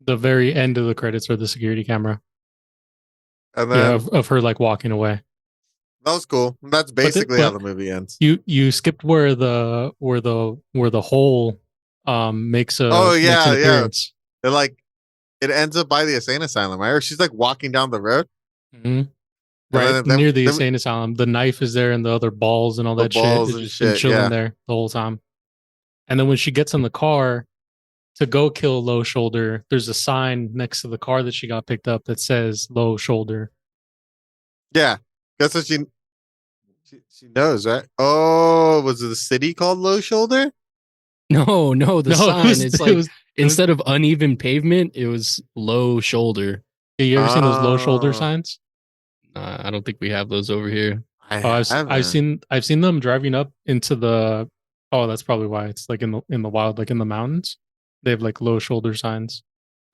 E: The very end of the credits are the security camera.
D: And
E: Yeah,
D: then
E: of her like walking away.
D: that was cool. That's basically how
E: But
D: the movie ends.
E: you skipped where the hole makes
D: Oh
E: an
D: yeah, yeah.
E: appearance.
D: It like it ends up by the insane asylum, right? Or she's like walking down the road,
E: Hmm.
D: and
E: Right
D: then
E: near the
D: then
E: insane asylum. The knife is there, and the other balls and all
D: the
E: that shit
D: balls
E: has
D: and
E: just been
D: shit.
E: chilling
D: Yeah,
E: there the whole time. And then when she gets in the car to go kill Low Shoulder, there's a sign next to the car that she got picked up that says Low Shoulder.
D: yeah. That's what she knows, right? Oh, was it the city called Low Shoulder?
A: No, the
E: No,
A: sign. It's
E: it
A: like
E: was
A: instead of uneven pavement, it was low shoulder.
E: you ever seen those Low Shoulder
D: Oh,
E: signs?
A: I don't think we have those over here.
D: I
E: Oh,
D: haven't.
E: I've seen them driving up into the. Oh, that's probably why it's like in the wild, like in the mountains. They have like low shoulder signs.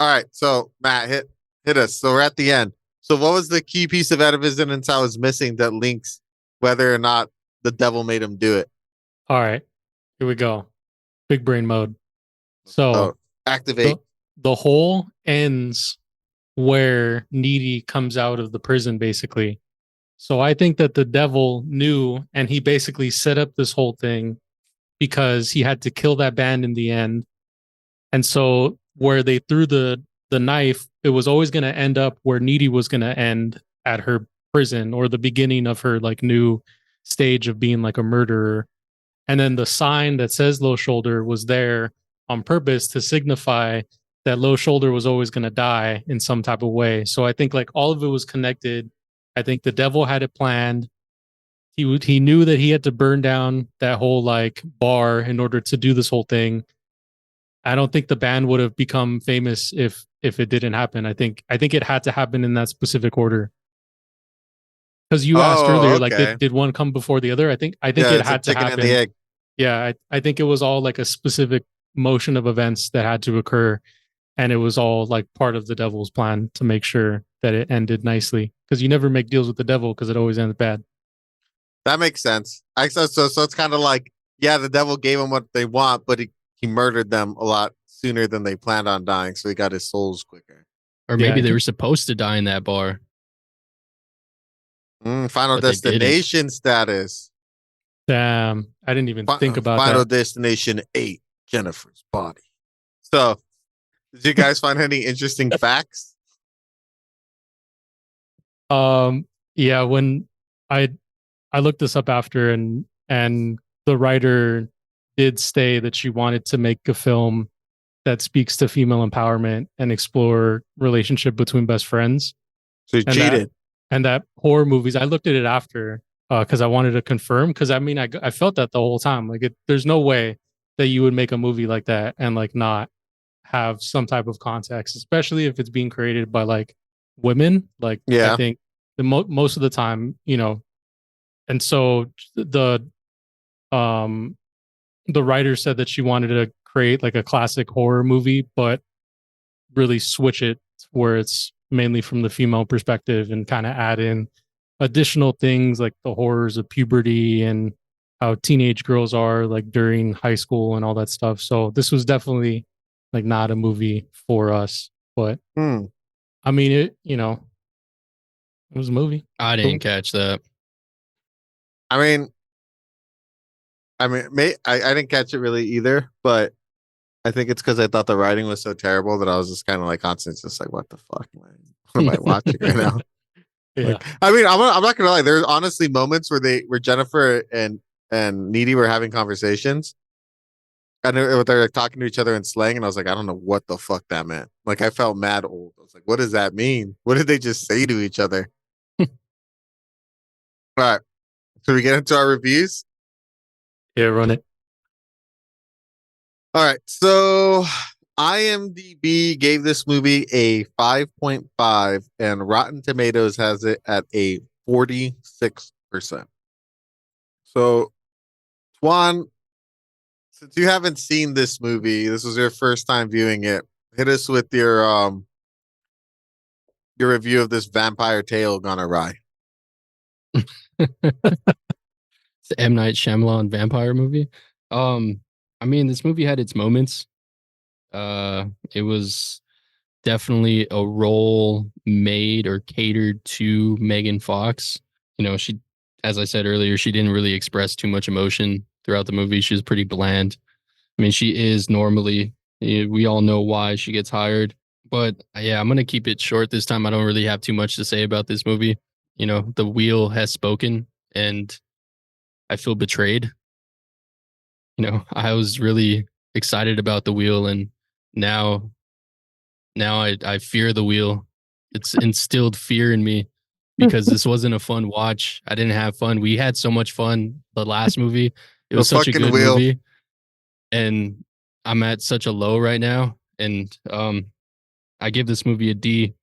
D: All right, so Matt, hit us. So we're at the end. So what was the key piece of evidence I was missing that links whether or not the devil made him do it?
E: All right, here we go. Big brain mode.
D: Oh,
E: So
D: activate.
E: the the hole ends where Needy comes out of the prison, basically. So I think that the devil knew, and he basically set up this whole thing because he had to kill that band in the end. And so where they threw the knife, it was always going to end up where Needy was going to end at her prison or the beginning of her like new stage of being like a murderer. And then the sign that says Low Shoulder was there on purpose to signify that Low Shoulder was always going to die in some type of way. So I think like all of it was connected. I think the devil had it planned. He knew that he had to burn down that whole like bar in order to do this whole thing. I don't think the band would have become famous if it didn't happen. I think it had to happen in that specific order. Because you asked
D: Oh,
E: earlier, like
D: okay.
E: did one come before the other? I think
D: Yeah,
E: it
D: it's a
E: had to
D: chicken and the
E: happen.
D: egg.
E: Yeah, I think it was all like a specific motion of events that had to occur, and it was all like part of the devil's plan to make sure that it ended nicely. Because you never make deals with the devil because it always ends bad.
D: That makes sense. So it's kind of like, yeah, the devil gave him what they want, but he murdered them a lot sooner than they planned on dying, so he got his souls quicker.
A: Or maybe
E: Yeah,
A: they were supposed to die in that bar,
D: Final
A: but they didn't.
D: destination status.
E: damn, I didn't even think about
D: Final
E: that.
D: destination 8, Jennifer's body. So, did you guys find any interesting facts?
E: Yeah, when I I looked this up after and the writer did say that she wanted to make a film that speaks to female empowerment and explore relationship between best friends
D: So he
E: and that
D: cheated.
E: and that horror movies. I looked at it after because I wanted to confirm because I mean I felt that the whole time like there's no way that you would make a movie like that and like not have some type of context, especially if it's being created by like women. Like I
D: Yeah.
E: think most of the time, and so um the writer said that she wanted to create like a classic horror movie, but really switch it where it's mainly from the female perspective and kind of add in additional things like the horrors of puberty and how teenage girls are like during high school and all that stuff. So this was definitely like not a movie for us, but
D: Hmm.
E: I mean it was a movie.
A: I
E: Cool.
A: didn't catch that.
D: I mean, I didn't catch it really either, but I think it's because I thought the writing was so terrible that I was just kind of like constantly just like, what the fuck, man? What am I watching right now?
E: Yeah.
D: Like, I mean, I'm not gonna lie. There's honestly moments where Jennifer and Needy were having conversations, and they're like talking to each other in slang, and I was like, I don't know what the fuck that meant. Like, I felt mad old. I was like, what does that mean? What did they just say to each other? All right. Should we get into our reviews?
E: Yeah, run it.
D: All right. So IMDb gave this movie a 5.5 and Rotten Tomatoes has it at a 46%. So, Twan, since you haven't seen this movie, this was your first time viewing it. Hit us with your review of this vampire tale gone awry.
A: It's the M. Night Shyamalan vampire movie. I mean, this movie had its moments. It was definitely a role made or catered to Megan Fox. You know, she, as I said earlier, she didn't really express too much emotion throughout the movie. She was pretty bland. I mean, she is normally. We all know why she gets hired. But yeah, I'm gonna keep it short this time. I don't really have too much to say about this movie. You know, the wheel has spoken, and I feel betrayed. You know, I was really excited about the wheel, and now I fear the wheel. It's instilled fear in me because this wasn't a fun watch. I didn't have fun. We had so much fun the last movie. It
D: The
A: was such a
D: fucking
A: good
D: wheel.
A: movie, and I'm at such a low right now. And I give this movie a D.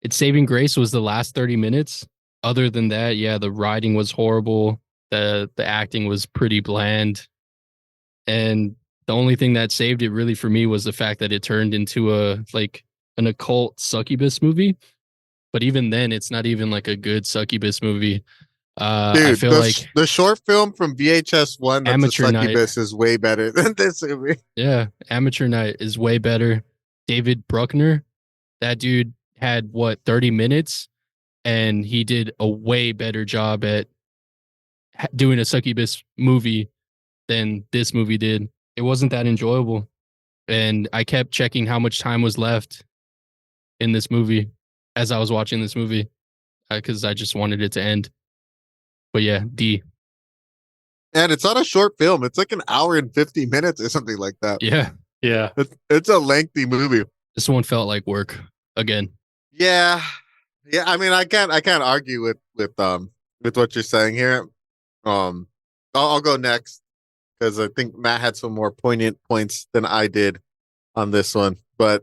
A: Its saving grace was the last 30 minutes. Other than that, yeah, the writing was horrible. The acting was pretty bland. And the only thing that saved it really for me was the fact that it turned into an occult succubus movie. But even then, it's not even like a good succubus movie. I
D: Dude,
A: feel like
D: the short film from VHS1 that's a
A: Amateur Night,
D: succubus is way better than this movie.
A: yeah, Amateur Night is way better. David Bruckner, that dude had what 30 minutes, and he did a way better job at doing a succubus movie than this movie did. It wasn't that enjoyable, and I kept checking how much time was left in this movie as I was watching this movie because I just wanted it to end. But yeah, D.
D: And it's not a short film. It's like an hour and 50 minutes or something like that.
A: Yeah,
E: Yeah.
D: It's a lengthy movie.
A: this one felt like work again.
D: Yeah. Yeah, I mean, I can't argue with what you're saying here. I'll go next because I think Matt had some more poignant points than I did on this one. But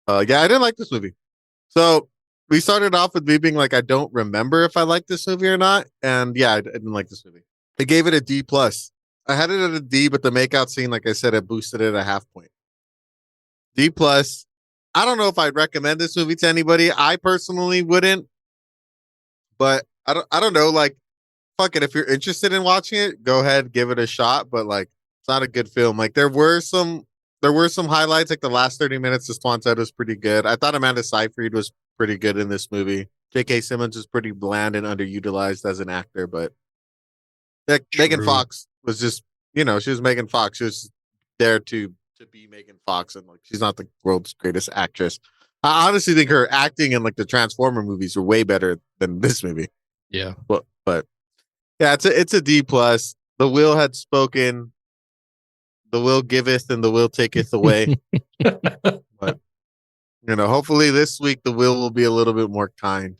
D: yeah, I didn't like this movie. So we started off with me being like, I don't remember if I liked this movie or not, and yeah, I didn't like this movie. I gave it a D plus. I had it at a D, but the makeout scene, like I said, I boosted it a half point. D plus. I don't know if I'd recommend this movie to anybody. I personally wouldn't, but I don't know. Like, fuck it. If you're interested in watching it, go ahead, give it a shot. But like, it's not a good film. Like, there were some highlights. Like the last 30 minutes, as Twan said, was pretty good. I thought Amanda Seyfried was pretty good in this movie. J.K. Simmons was pretty bland and underutilized as an actor, but Megan
A: True.
D: Fox was just, she was Megan Fox. She was there to be Megan Fox, and like she's not the world's greatest actress. I honestly think her acting in like the Transformer movies are way better than this movie.
A: Yeah.
D: But yeah, it's a D plus. The will had spoken. The will giveth and the will taketh away. But hopefully this week the will be a little bit more kind.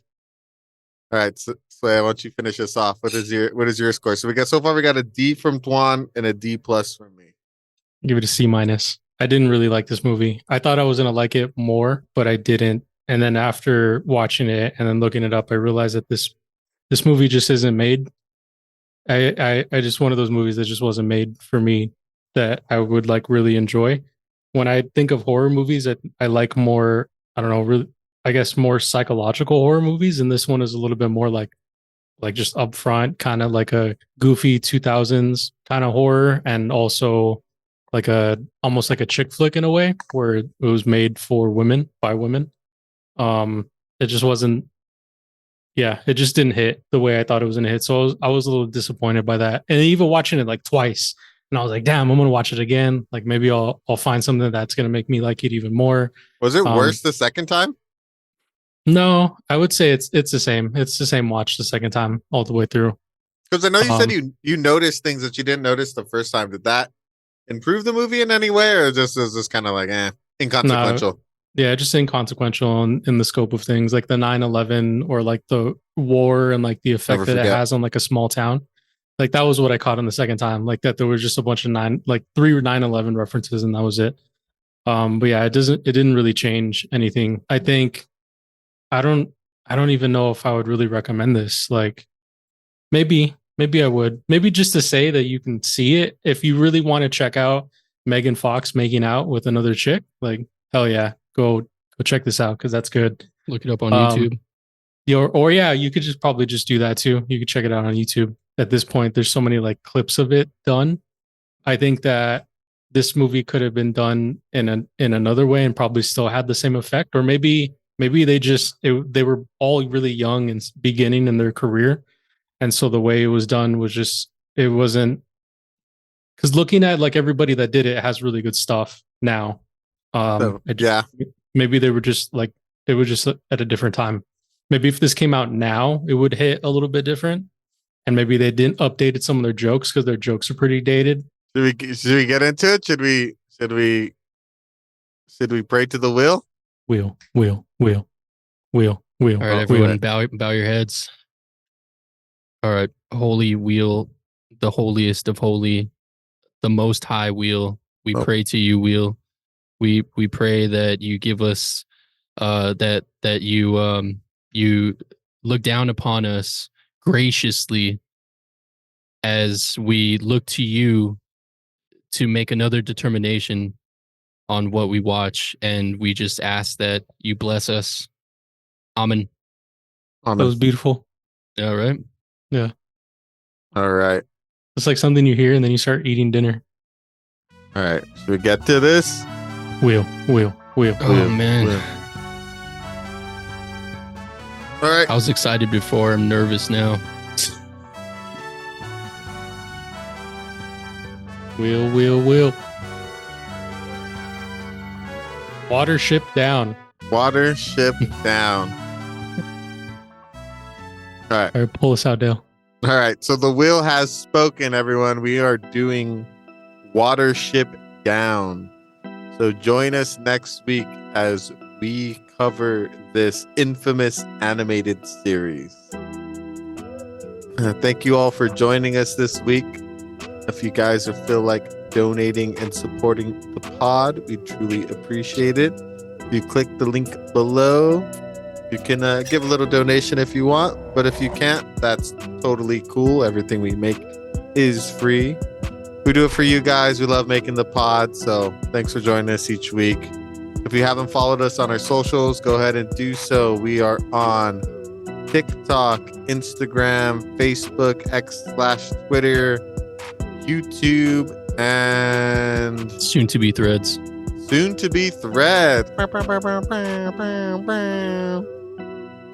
D: All right, so I want you to finish us off. What is your score? So far we got a D from Twan and a D plus from me.
E: Give it a C minus. I didn't really like this movie. I thought I was gonna like it more, but I didn't. And then after watching it and then looking it up, I realized that this movie just isn't made. I just one of those movies that just wasn't made for me that I would like really enjoy. When I think of horror movies, I like more, I don't know, really, I guess more psychological horror movies, and this one is a little bit more like just upfront, kind of like a goofy 2000s kind of horror, and also like a almost like a chick flick in a way where it was made for women by women. It just wasn't. Yeah, it just didn't hit the way I thought it was gonna hit. So I was a little disappointed by that. And even watching it like twice, and I was like, "Damn, I'm gonna watch it again. Like maybe I'll find something that's gonna make me like it even more."
D: Was it worse the second time?
E: No, I would say it's the same. It's the same watch the second time all the way through.
D: Because I know you said you noticed things that you didn't notice the first time. Did that improve the movie in any way, or just is this kind of like inconsequential?
E: Yeah, just inconsequential in the scope of things, like the 9/11 or like the war and like the effect
D: Never
E: that it
D: forget.
E: has on like a small town. Like that was what I caught on the second time. Like that there was just a bunch of three 9/11 references and that was it. But yeah, it didn't really change anything. I think I don't I don't even know if I would really recommend this. Like maybe I would. Maybe just to say that you can see it if you really want to check out Megan Fox making out with another chick. Like hell yeah, go check this out because that's good.
A: Look it up on
E: Um,
A: YouTube.
E: or yeah, you could just probably just do that too. You could check it out on YouTube. At this point, there's so many like clips of it done. I think that this movie could have been done in another way and probably still had the same effect. Or maybe they were all really young and beginning in their career, and so the way it was done was just it wasn't because looking at like everybody that did it has really good stuff now.
D: So,
E: It
D: yeah.
E: maybe they were just like it was just at a different time. Maybe if this came out now, it would hit a little bit different. And maybe they didn't updated some of their jokes because their jokes are pretty dated.
D: Should we get into it? Should we pray to the wheel?
E: Wheel.
A: All right, everyone,
E: wheel.
A: bow your heads. All right, holy wheel, the holiest of holy, the most high wheel. We pray to you, wheel. We pray that you give us that you look down upon us graciously as we look to you to make another determination on what we watch, and we just ask that you bless us. Amen.
E: That was beautiful.
A: All right.
E: Yeah.
D: All right.
E: It's like something you hear and then you start eating dinner.
D: All right. Should we get to this?
E: Wheel.
A: Oh man.
D: All right.
A: I was excited before. I'm nervous now.
E: Wheel. Watership down.
D: Watership down. All right.
E: All right, pull us out, Dale.
D: All right. So the wheel has spoken, everyone. We are doing Watership Down. So join us next week as we cover this infamous animated series. Thank you all for joining us this week. If you guys feel like donating and supporting the pod, we truly appreciate it. If you click the link below, you can give a little donation if you want, but if you can't, that's totally cool. Everything we make is free. We do it for you guys. We love making the pod, so thanks for joining us each week. If you haven't followed us on our socials, go ahead and do so. We are on TikTok, Instagram, Facebook, X/Twitter, YouTube, and
A: Soon to be Threads.
D: soon to be Threads.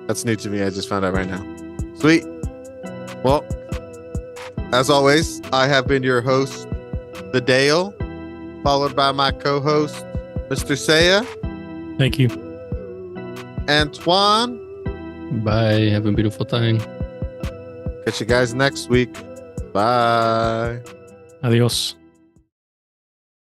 D: That's new to me. I just found out right now. Sweet. Well, as always, I have been your host, The Dale, followed by my co-host, Mr. Saya.
E: Thank you.
D: And Twan.
A: Bye. Have a beautiful time.
D: Catch you guys next week. Bye.
E: Adios.